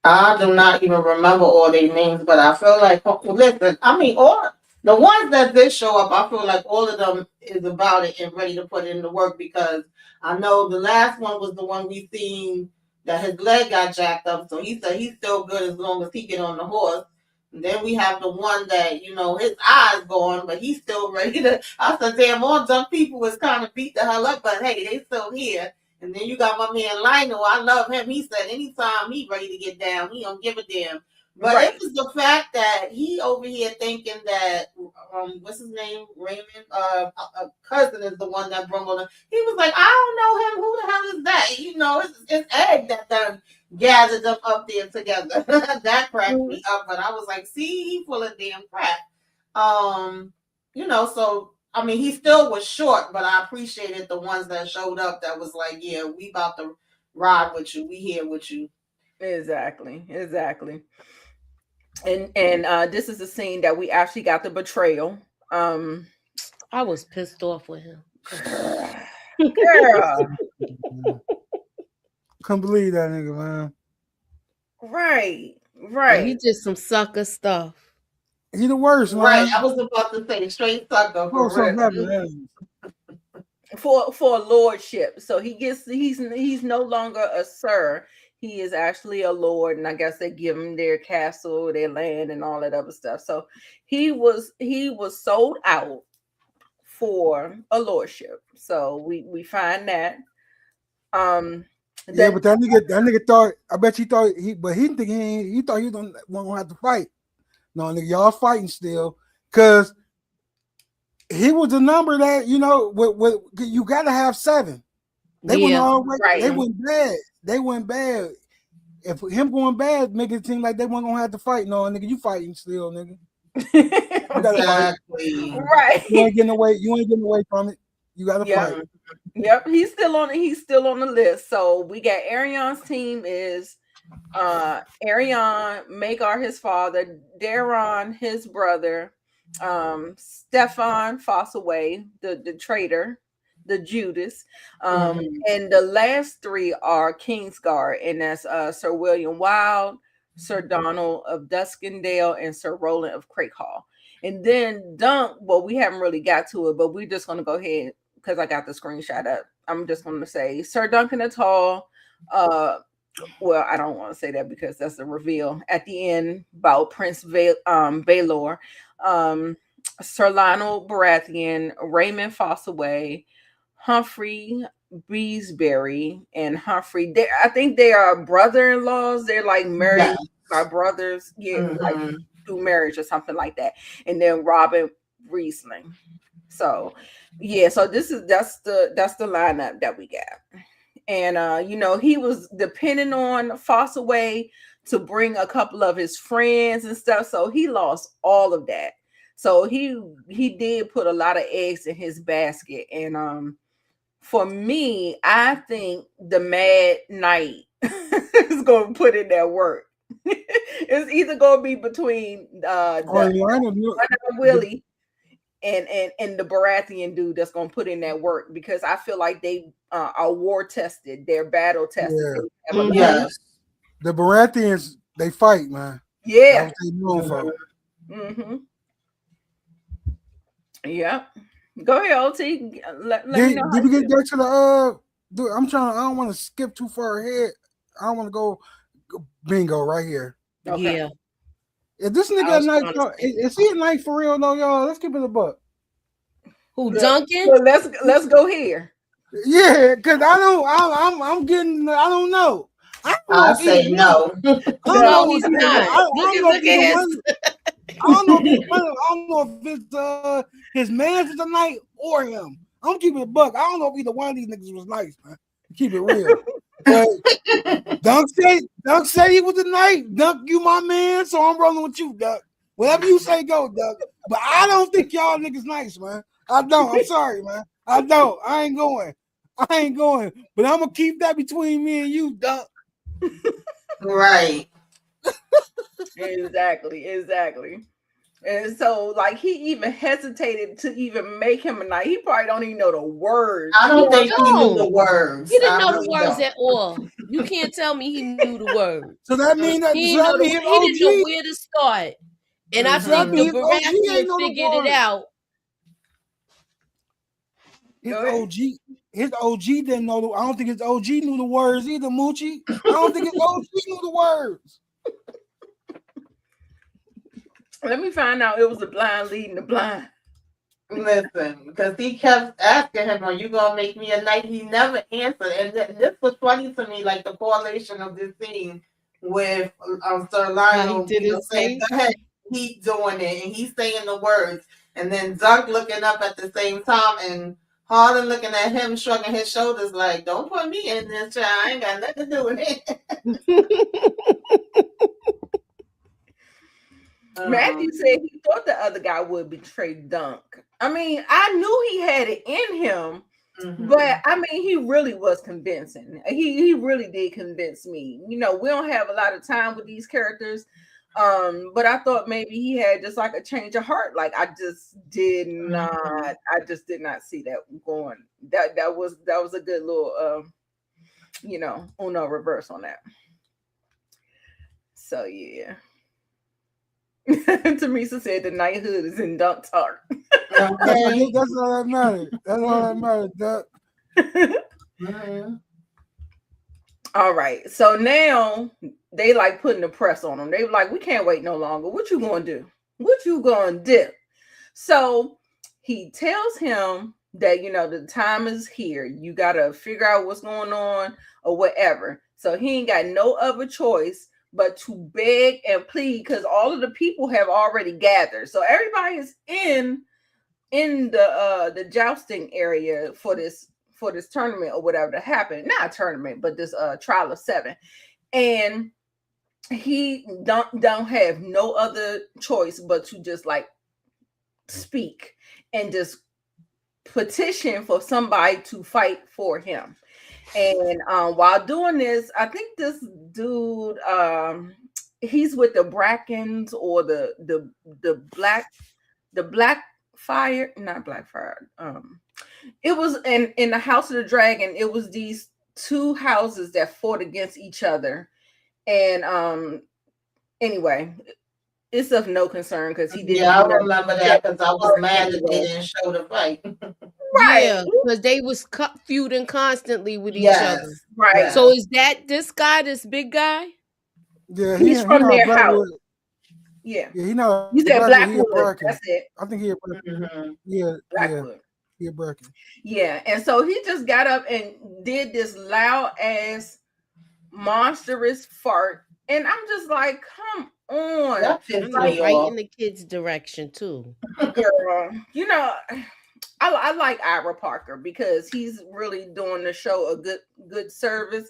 I do not even remember all their names, but I feel like listen. I mean, all the ones that did show up, I feel like all of them is about it and ready to put in the work because I know the last one was the one we seen that his leg got jacked up, so he said he's still good as long as he get on the horse. And then we have the one that his eyes gone, but he's still ready to. I said, damn, all dumb people was kind of beat the hell up, but hey, they still here. And then you got my man Lionel. I love him. He said anytime he ready to get down, he don't give a damn. But Right. it was the fact that he over here thinking that what's his name, Raymond, a cousin is the one that brought on him. He was like, I don't know him. Who the hell is that? It's Egg that done gathered them up there together. That cracked me up. But I was like, see, he full of damn crap. So I mean, he still was short, but I appreciated the ones that showed up that was like, yeah, we about to ride with you. We here with you. Exactly. And this is the scene that we actually got the betrayal. I was pissed off with him. Girl. Can't believe that nigga, man. Right. Yeah, he did some sucker stuff. He the worst, man. Right. I was about to say straight sucker for real. For a lordship. So he's no longer a sir. He is actually a lord, and I guess they give him their castle, their land, and all that other stuff. So he was sold out for a lordship. So we find that. Yeah, but that nigga thought. I bet he thought he thought he wasn't gonna have to fight. No, nigga, y'all fighting still, cause he was a number that with you got to have 7. They went all right. They went bad. They went bad. If him going bad, make it seem like they weren't gonna have to fight. No, nigga, you fighting still, nigga. Exactly. Right. You ain't getting away from it. You gotta fight. Yep, he's still on the list. So we got Arion's team is Arion, Magar his father, Daron his brother, Stefan Fossaway, the traitor, the Judas, and the last three are Kingsguard, and that's Sir William Wilde, Sir Donald of Duskendale, and Sir Roland of Crakehall. And then Dunk, well, we haven't really got to it, but we're just going to go ahead because I got the screenshot up. I'm just going to say Sir Duncan the Tall, well, I don't want to say that because that's a reveal at the end about Prince Baelor, Sir Lionel Baratheon, Raymond Fossaway, Humphrey Beesbury, and Humphrey. I think they are brother-in-laws. They're like married by brothers, like through marriage or something like that. And then Robin Riesling. So, yeah. So that's the lineup that we got. And he was depending on Fossaway to bring a couple of his friends and stuff, so he lost all of that. So he did put a lot of eggs in his basket. And for me, I think the Mad Knight is going to put in that work. It's either going to be between Willie and the Baratheon dude that's going to put in that work, because I feel like they are war tested. They're battle tested. Yeah. Yes. The Baratheons, they fight, man. Yeah. Mm-hmm. Yeah. Go ahead, OT. Let me know. Did we get back to the dude, I don't want to skip too far ahead. I don't want to go bingo right here. Okay. Yeah. If this nigga a knight, is he a knight for real though, y'all? Let's keep it a buck. Who, Duncan? So let's go here. Yeah, because I'm getting, I don't know. I say no. No, he's not. Look at his. I don't know if it's his man was a knight or him. I'm keeping it a buck. I don't know if either one of these niggas was nice, man. Keep it real. But Dunk say he was a knight. Dunk, you my man, so I'm rolling with you, Dunk. Whatever you say, go, Dunk. But I don't think y'all niggas nice, man. I don't. I'm sorry, man. I don't. I ain't going. But I'm gonna keep that between me and you, Dunk. Right. Exactly. And so, like, he even hesitated to even make him a knight. He probably don't even know the words. I don't think he knew the words. He didn't know the words at all. You can't tell me he knew the words. So that means that he didn't know where to start. And I think the Baratheon figured it out. His OG didn't know. I don't think his OG knew the words either, Moochie. I don't think his OG knew the words. Let me find out it was the blind leading the blind. Listen, because he kept asking him, "Are you gonna make me a knight?" He never answered, and this was funny to me, like the correlation of this scene with Sir Lionel. Saying, "Go ahead, keep doing it," and he's saying the words, and then Dunk looking up at the same time, and Harlan looking at him, shrugging his shoulders, like, "Don't put me in this, child. I ain't got nothing to do with it." Matthew said he thought the other guy would betray Dunk. I mean, I knew he had it in him, but I mean, he really was convincing. He really did convince me. We don't have a lot of time with these characters, but I thought maybe he had just like a change of heart. Like I just did not see that going. That was a good little Uno reverse on that. So yeah. Teresa said the knighthood is in Dunk's heart. Okay. That's all that matters. Duck. All right. So now they like putting the press on him. They were like, we can't wait no longer. What you gonna do? So he tells him that the time is here. You gotta figure out what's going on or whatever. So he ain't got no other choice but to beg and plead, because all of the people have already gathered. So everybody is in the jousting area for this tournament or whatever to happen. Not a tournament, but this trial of 7. And he don't have no other choice but to just like speak and just petition for somebody to fight for him. And while doing this, I think this dude, he's with the Brackens or the Black Fire, not Black Fire. It was in the House of the Dragon. It was these two houses that fought against each other, and anyway, it's of no concern because he didn't. Yeah, I remember that because I was mad that they didn't show the fight. Right. Yeah, because they was feuding constantly with each Yes, other. Right. yes. So is that this guy, this big guy? Yeah, He's from not their Blackwood. house. Yeah. Yeah, he not. You said Blackwood, he a Blackwood. Bracken. That's it. I think he a Bracken. Mm-hmm. Yeah, Blackwood. he a Bracken. Yeah, and so he just got up and did this loud ass monstrous fart, and I'm just like, come on, That pissed Right me off. in the kids' direction too. girl. You know, I like Ira Parker because he's really doing the show a good service.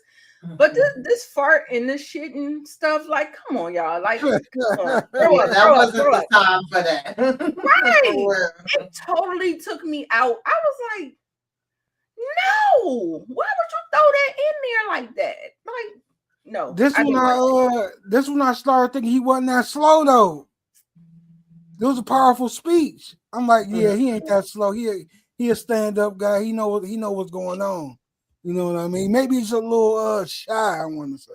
But this fart and this shit and stuff, like, come on, y'all. Like, come on. That wasn't the time for that. Right. It totally took me out. I was like, no, why would you throw that in there like that? Like, no. This when I started thinking he wasn't that slow though. It was a powerful speech. I'm like, yeah, he ain't that slow. He a stand-up guy. He know what's going on. You know what I mean? Maybe he's a little shy, I want to say.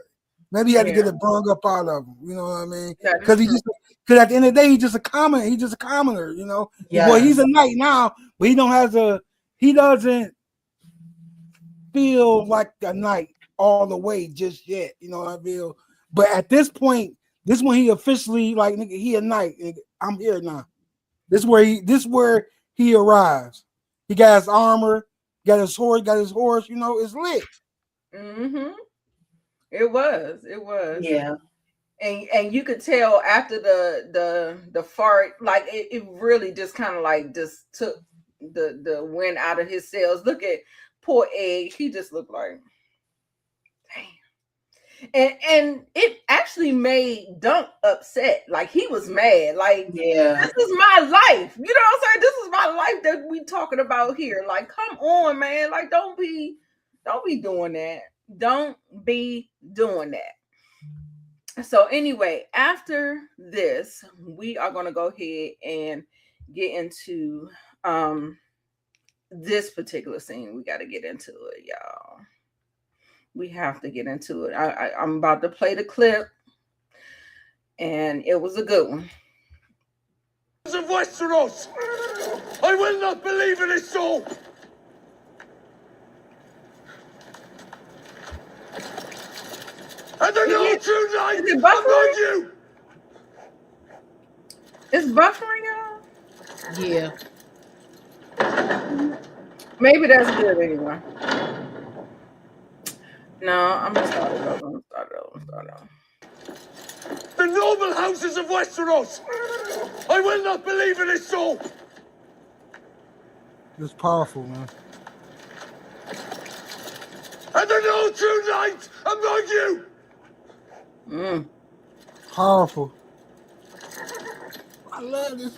Maybe he had to get it brung up out of him. You know what I mean? Because at the end of the day, he's just a commoner, you know. Yeah. Well, he's a knight now, but he doesn't feel like a knight all the way just yet. You know what I feel? But at this point, this when he officially like nigga, he a knight. Nigga, I'm here now. This where he arrives. He got his armor. Got his horse, you know, it's lit. Mm-hmm. It was. Yeah. And you could tell after the fart, like it really just kind of like just took the wind out of his sails. Look at poor Egg. He just looked like, damn. And it actually made Dunk upset. Like he was mad. Like, yeah, this is my life. You know what I'm saying? This is my life that we talking about here. Like, come on, man. Like, don't be doing that. Don't be doing that. So anyway, after this, we are gonna go ahead and get into this particular scene. We got to get into it, y'all. We have to get into it. I'm about to play the clip, and it was a good one. Of Westeros, I will not believe in his soul. And I know true light among you. It's buffering, y'all. Yeah. Maybe that's good anyway. No, I'm gonna start it over. The noble houses of Westeros, I will not believe in his soul. It's powerful, man. And I know true light among you. Powerful. I love this.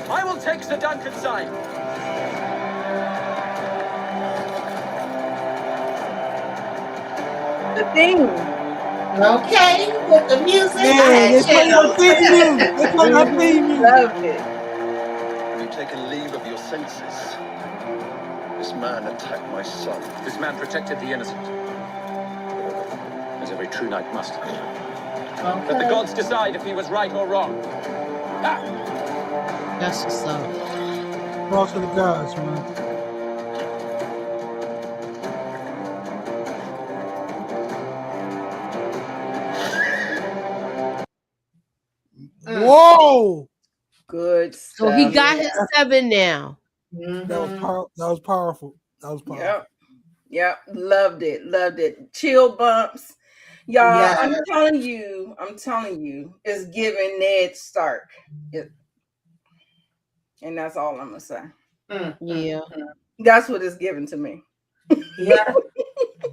I will take the Duncan side. The theme. Okay, with the music. Yeah, they play your theme music. They play your theme music. Loved it. Have you taken leave of your senses? This man attacked my son. This man protected the innocent. As every true knight must. Okay. Let the gods decide if he was right or wrong. Ah! That's what's up. Cross to the gods, man. Whoa! Good stuff. So he got his 7 now. That was powerful. Yep. Loved it. Chill bumps. Y'all, yes. I'm telling you, it's giving Ned Stark. And that's all I'm gonna say. Yeah. That's what it's given to me. Yeah,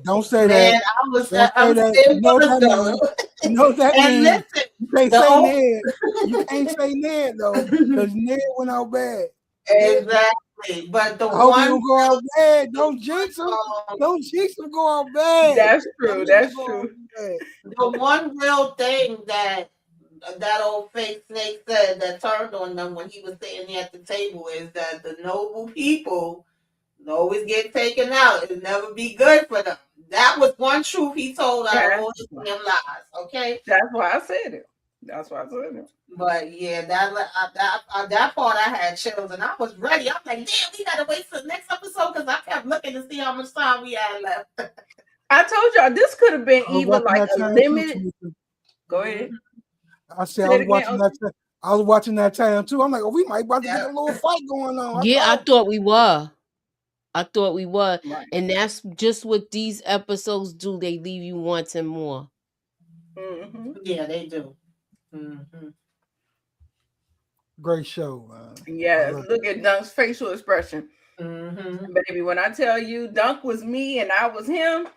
Don't say man, that. I'm Don't say that. still You know what gonna that go. means. You know what that And means. listen, You can't the say old Ned. You can't say Ned though, because Ned went out bad. Ned, exactly, but the I hope he one don't go out bad. the Don't jinx him. um, Don't jinx him. Go out bad. That's That true. nigga That's go out true. bad. the one real thing that old fake snake said that turned on them when he was sitting there at the table is that the noble people always get taken out. It'll never be good for them. That was one truth he told out of That's all his why. damn lies. Okay, That's why I said it. That's why I said it. but yeah, that part I had chills and I was ready. I'm like, damn, we gotta wait till the next episode because I kept looking to see how much time we had left. I told y'all this could have been I was even watching like that a time too, limited. Tamika. Go ahead. I said Say I it was again. watching that. I was watching that time too. I'm like, oh, we might about to get Yeah. a little fight going on. Yeah, I I thought. thought we were. I thought we were. Right. And that's just what these episodes do. They leave you wanting more. Mm-hmm. Yeah, they do. Mm-hmm. Great show, man. Yes. Look at Dunk's facial expression. Mm-hmm. Baby, when I tell you Dunk was me and I was him,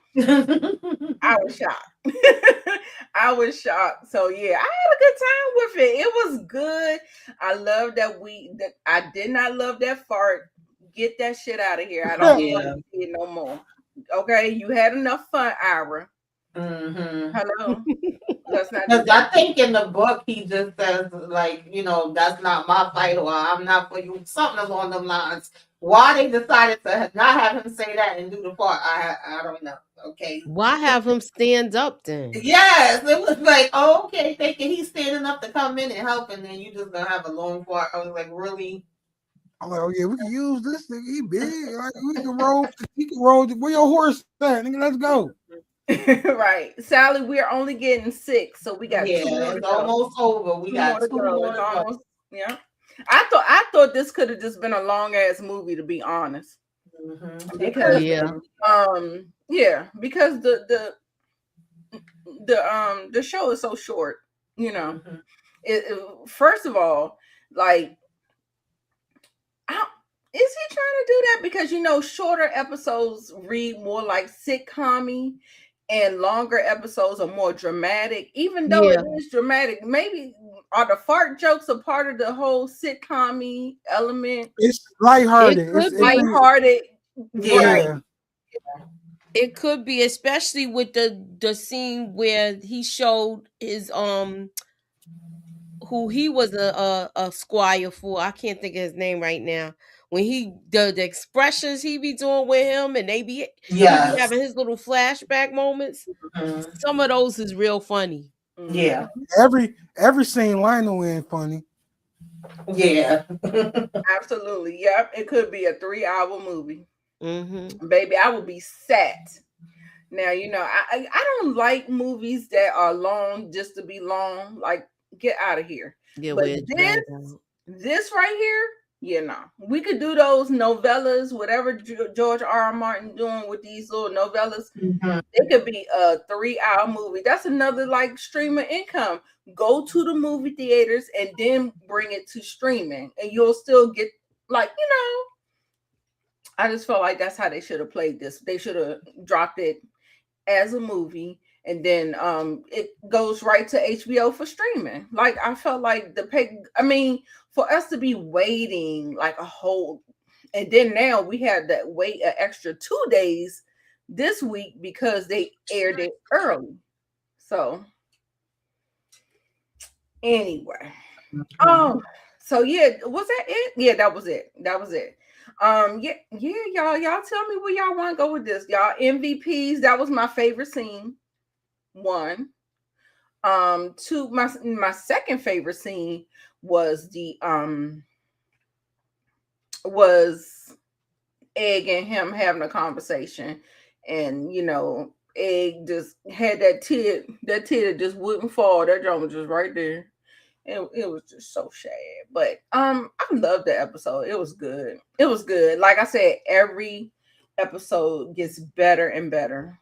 I was shocked. I was shocked. So yeah, I had a good time with it. It was good. I love that I did not love that fart. Get that shit out of here. I don't want to see it no more. Okay, you had enough fun, Ira. Mm-hmm. Hello. Let's not do Because I that. think in the book he just says like, that's not my fight or I'm not for you. Something along them lines. Why they decided to not have him say that and do the part, I don't know. Okay. Why have him stand up then? Yes, it was like, oh, okay, thinking he's standing up to come in and help, and then you just gonna have a long part. I was like, really? I'm like, oh yeah, we can use this nigga. He big. Like, we can roll. He can roll. Where your horse at, nigga? Let's go. Right, Sally. We're only getting 6, so we got 2 more to It's go. almost over. We 2 got more to 2 go. more It's to go. almost, yeah. I thought this could have just been a long ass movie, to be honest. Mm-hmm. Because because the show is so short. Mm-hmm. First of all, like, is he trying to do that? Because shorter episodes read more like sitcom-y, and longer episodes are more dramatic. Even though it is dramatic, maybe are the fart jokes a part of the whole sitcom-y element? It's lighthearted. It It's could be. Lighthearted, yeah. right? It could be, especially with the scene where he showed his who he was a squire for. I can't think of his name right now. When the expressions he be doing with him, and he be having his little flashback moments. Mm-hmm. Some of those is real funny. Yeah. Every scene Lionel in funny. Yeah. Absolutely. Yep. It could be a 3-hour movie. Mm-hmm. Baby, I would be set. Now, I don't like movies that are long just to be long. Like, get out of here. Yeah, but this right here, we could do those novellas, whatever George R.R. Martin doing with these little novellas. Mm-hmm. It could be a 3-hour movie. That's another like streamer income. Go to the movie theaters and then bring it to streaming, and you'll still get I just felt like that's how they should have played this. They should have dropped it as a movie, and then it goes right to HBO for streaming. Like, I felt like for us to be waiting like a whole, and then now we had to wait an extra 2 days this week because they aired it early. So anyway, so yeah, was that it? Yeah, that was it. Y'all tell me where y'all want to go with this. Y'all MVPs, that was my favorite scene. 1. 2, my second favorite scene was was Egg and him having a conversation, and Egg just had that tear that just wouldn't fall. That drum was just right there. It was just so sad. But I loved the episode. It was good. Like I said, every episode gets better and better.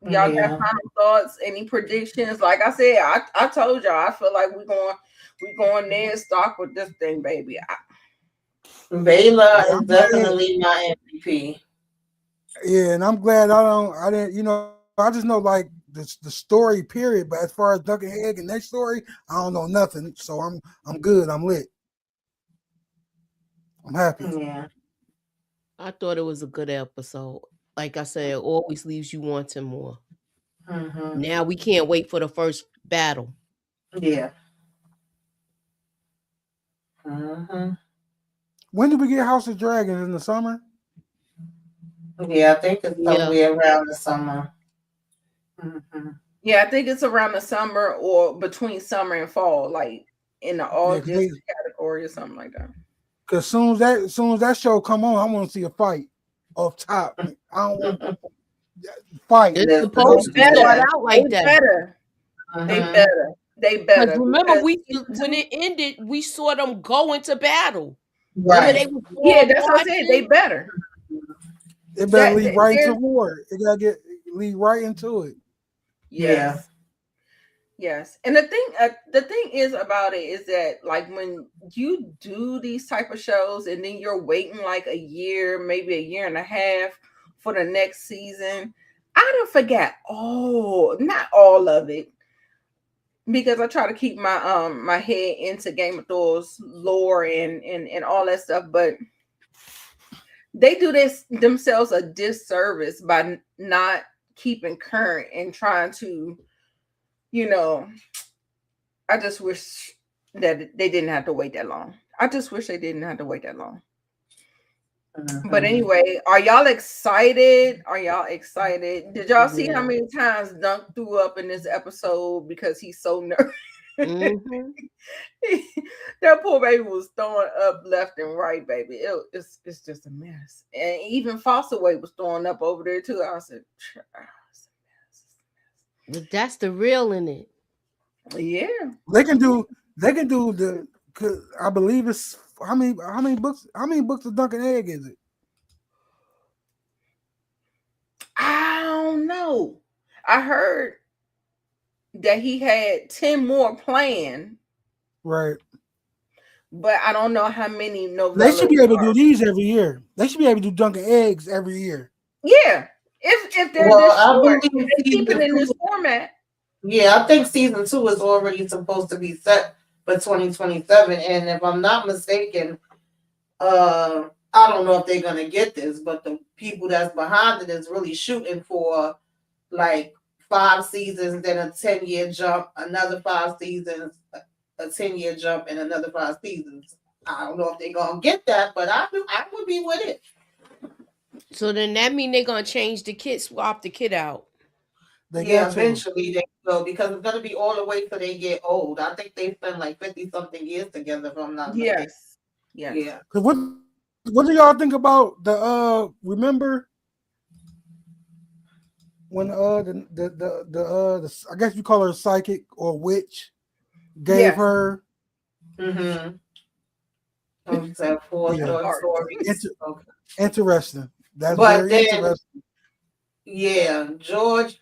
Y'all got final thoughts? Any predictions? Like I said, I told y'all I feel like we're going Ned Stark with this thing, baby. Baylor Yeah, is I'm glad. definitely my MVP. Yeah, and I'm glad I didn't, I just know like the story period, but as far as Duncan Egg and that story, I don't know nothing. So I'm good. I'm lit. I'm happy. Yeah. I thought it was a good episode. Like I said, it always leaves you wanting more. Mm-hmm. Now we can't wait for the first battle. Yeah. Mm-hmm. When did we get House of Dragons in the summer? Yeah, I think it's Yeah. somewhere around the summer. Mm-hmm. Yeah, I think it's around the summer or between summer and fall, like in the Yeah, August category or something like that. because soon as that show come on, I want to see a fight off top. I don't want fight. It's This They supposed is to start better. yeah. out They like that. better. They Mm-hmm. better. They Because better remember, because when it ended, we saw them go into battle. Remember, they Right. was yeah, all that's what I said. They watching. better. It better That, lead that right into there's war. It gotta lead right into it. Yeah. yes. Yes, and the thing is about it is that like when you do these type of shows and then you're waiting like a year, maybe a year and a half for the next season, I don't forget not all of it because I try to keep my head into Game of Thrones lore and all that stuff, but they do this themselves a disservice by not keeping current and trying to, you know. I just wish that they didn't have to wait that long. I just wish they didn't have to wait that long. Mm-hmm. But anyway, are y'all excited? Are y'all excited? Did y'all see how Yeah. many times Dunk threw up in this episode because he's so nervous? Mm-hmm. That poor baby was throwing up left and right, baby. It's just a mess. And even Foster Weight was throwing up over there too. I said, it's a mess. But that's the real in it. Yeah. They can do the. 'Cause I believe it's how many books of Duncan Egg is it? I don't know. I heard that he had 10 more planned, Right. but I don't know how many They should novellas be able to do are. these every year. They should be able to do Duncan Eggs every year. Yeah. If they're Well, this I short, if believe they keep it season in this 2. format. Yeah, I think season 2 is already supposed to be set for 2027. And if I'm not mistaken, I don't know if they're gonna get this, but the people that's behind it is really shooting for like 5 seasons, then a 10-year jump, another 5 seasons, a 10-year jump, and another 5 seasons. I don't know if they're gonna get that, but I would be with it. So then that mean they're gonna change the kid, swap the kid out. They Yeah, got to. eventually they will because it's gonna be all the way till they get old. I think they spend like 50 something years together, if I'm not mistaken. Yes. Yes. Yeah. Cause what do y'all think about the remember when the I guess you call her a psychic or witch gave Yes. her Mm-hmm. So 4 yeah short Art. stories. Okay. interesting. That's But very then interesting. yeah, George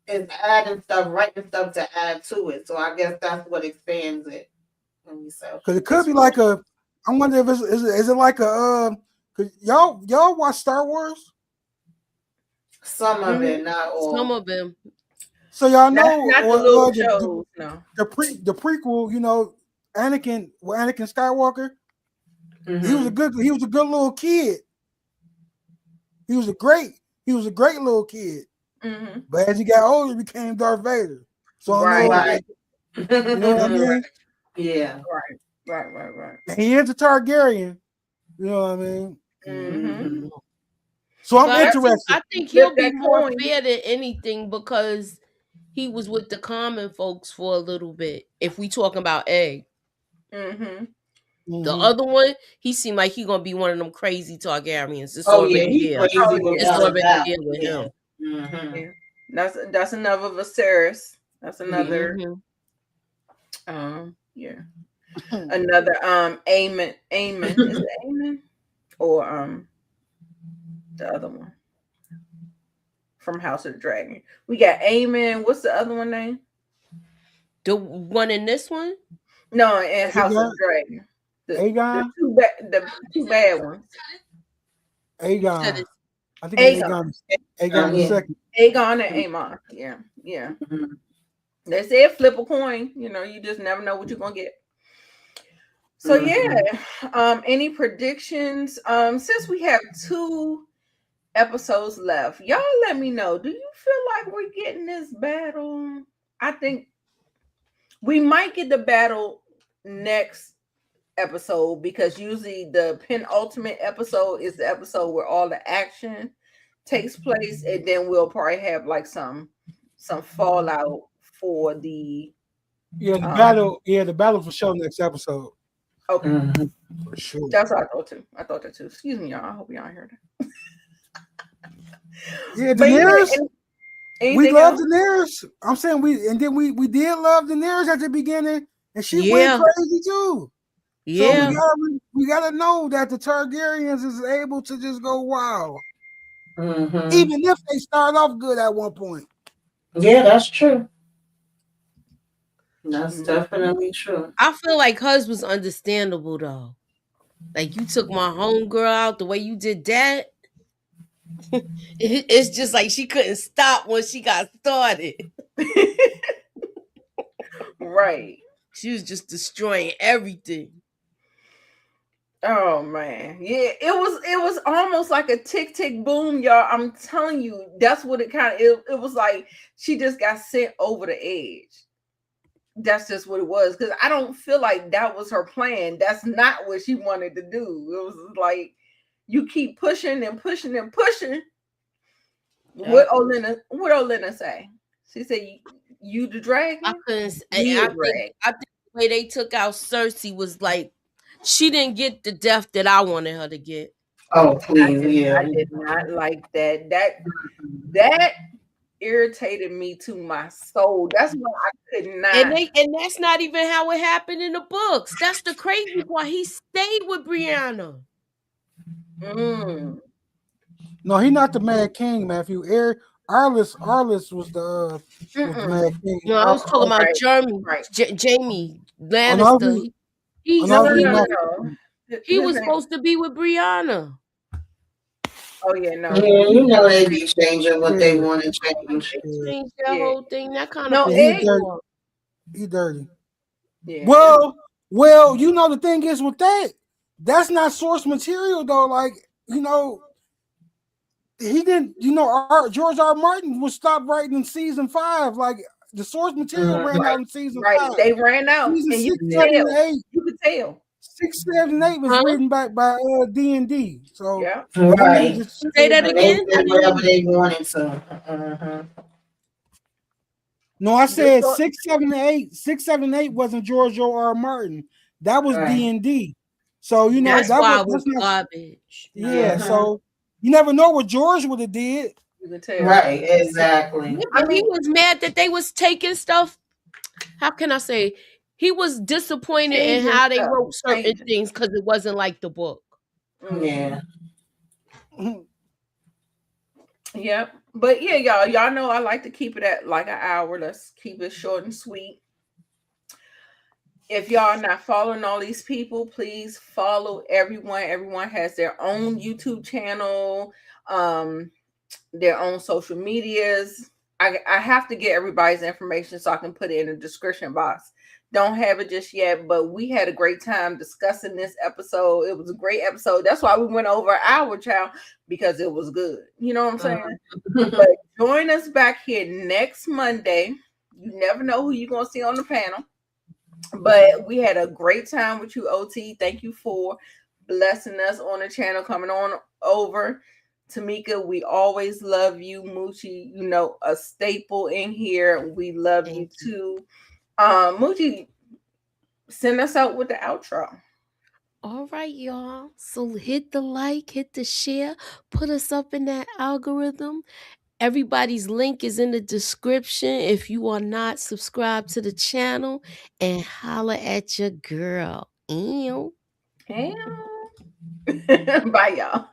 is adding stuff, writing stuff to add to it. So I guess that's what expands it. Let me say, Cause okay, it could this be one. like a. I wonder if is it like a. Cause y'all watch Star Wars, Some of it, not Some all. of them. so y'all Not know not the or little the shows, no. the prequel. Anakin Skywalker. Mm-hmm. He was a good little kid. He was a great little kid. Mm-hmm. But as he got older, he became Darth Vader. So I know, Right. Right. you know what I mean. Yeah. Right. And he is a Targaryen. You know what I mean. Mm-hmm. Mm-hmm. So I'm But Yep. interested. I think Flip he'll be that more coin. fair than anything because he was with the common folks for a little bit. If we talking about Egg. Mm-hmm. The Mhm. other one, he seemed like he gonna be one of them crazy Targaryens. It's Oh yeah, already he there. Oh crazy yeah. It's without a already doubt. there with Yeah. him. Mm-hmm. Yeah. That's another Viserys. That's another Mhm. yeah. Another Aemon. Is it Aemon? Or the other one from House of the Dragon. We got Aemon. What's the other one name? The one in this one, No, in We House of got the Dragon. Aegon? The two bad ones. Aegon. I think it's Aegon. Aegon the Yeah. second. Aegon and Aemon. Yeah. Mhm. They said flip a coin. You just never know what you're gonna get. So yeah. Any predictions? Since we have 2 episodes left, y'all let me know. Do you feel like we're getting this battle? I think we might get the battle next episode, because usually the penultimate episode is the episode where all the action takes place, and then we'll probably have like some fallout for the the battle for sure next episode. okay. Mhm. For sure. That's what I thought too. Excuse me, y'all. I hope y'all heard that. Yeah, But yeah, Daenerys. We anything love else? Daenerys. I'm saying we did love Daenerys at the beginning, and she went Yeah. crazy too. Yeah. So we gotta know that the Targaryens is able to just go wild, Mhm. even if they start off good at one point. Yeah, that's true. That's definitely true. I feel like hers was understandable though. Like you took my homegirl out the way you did that. It's just like she couldn't stop once she got started. Right. She was just destroying everything. Oh man, yeah, it was almost like a tick tick boom, y'all. I'm telling you, that's what it kind of it was like. She just got sent over the edge. That's just what it was, because I don't feel like that was her plan. That's not what she wanted to do. It was like you keep pushing and pushing and pushing. Yeah. What Olenna say? She said, "You the dragon." I couldn't. You the I dragon. think the way they took out Cersei was like she didn't get the death that I wanted her to get. Oh, please, I did not like that. That irritated me to my soul. That's why I could not. And that's not even how it happened in the books. That's the crazy part. He stayed with Brianna. No, he not the Mad King, Matthew. Arliss was the Mad King. No, I was talking about Jamie Lannister. He was supposed to be with Brianna. Oh yeah, no. Yeah, you know they be changing what they want to change. Change that whole thing. That kind of he dirty. Yeah. Well, you know the thing is with that, that's not source material though. Like he didn't. George R. Martin was stopped writing in season 5. Like the source material ran out in season 5. They ran out. Season and 6, 7, and 8. You could tell. 6, 7, and 8 was written back by D&D. So right. Say that again. They did whatever they wanted to. No, I said 6, 7, and 8. 6, 7, and 8 wasn't George R. Martin. That was D&D. So that's that why was not garbage. Yeah. So you never know what George would have did. You can tell. Right. Exactly. He was mad that they was taking stuff. How can I say? He was disappointed in how they wrote certain things because it wasn't like the book. Yeah. Yep. But yeah, y'all know I like to keep it at like an hour. Let's keep it short and sweet. If y'all are not following all these people, please follow everyone. Everyone has their own YouTube channel, their own social medias. I have to get everybody's information so I can put it in the description box. Don't have it just yet, but we had a great time discussing this episode. It was a great episode. That's why we went over an hour, child, because it was good. You know what I'm saying? But join us back here next Monday. You never know who you're going to see on the panel. But we had a great time with you, OT. Thank you for blessing us on the channel, coming on over. Tamika, we always love you. Moochie, a staple in here. We love you too. Moochie, send us out with the outro. All right, y'all. So hit the like, hit the share, put us up in that algorithm. Everybody's link is in the description if you are not subscribed to the channel, and holla at your girl. Ew. Bye, y'all.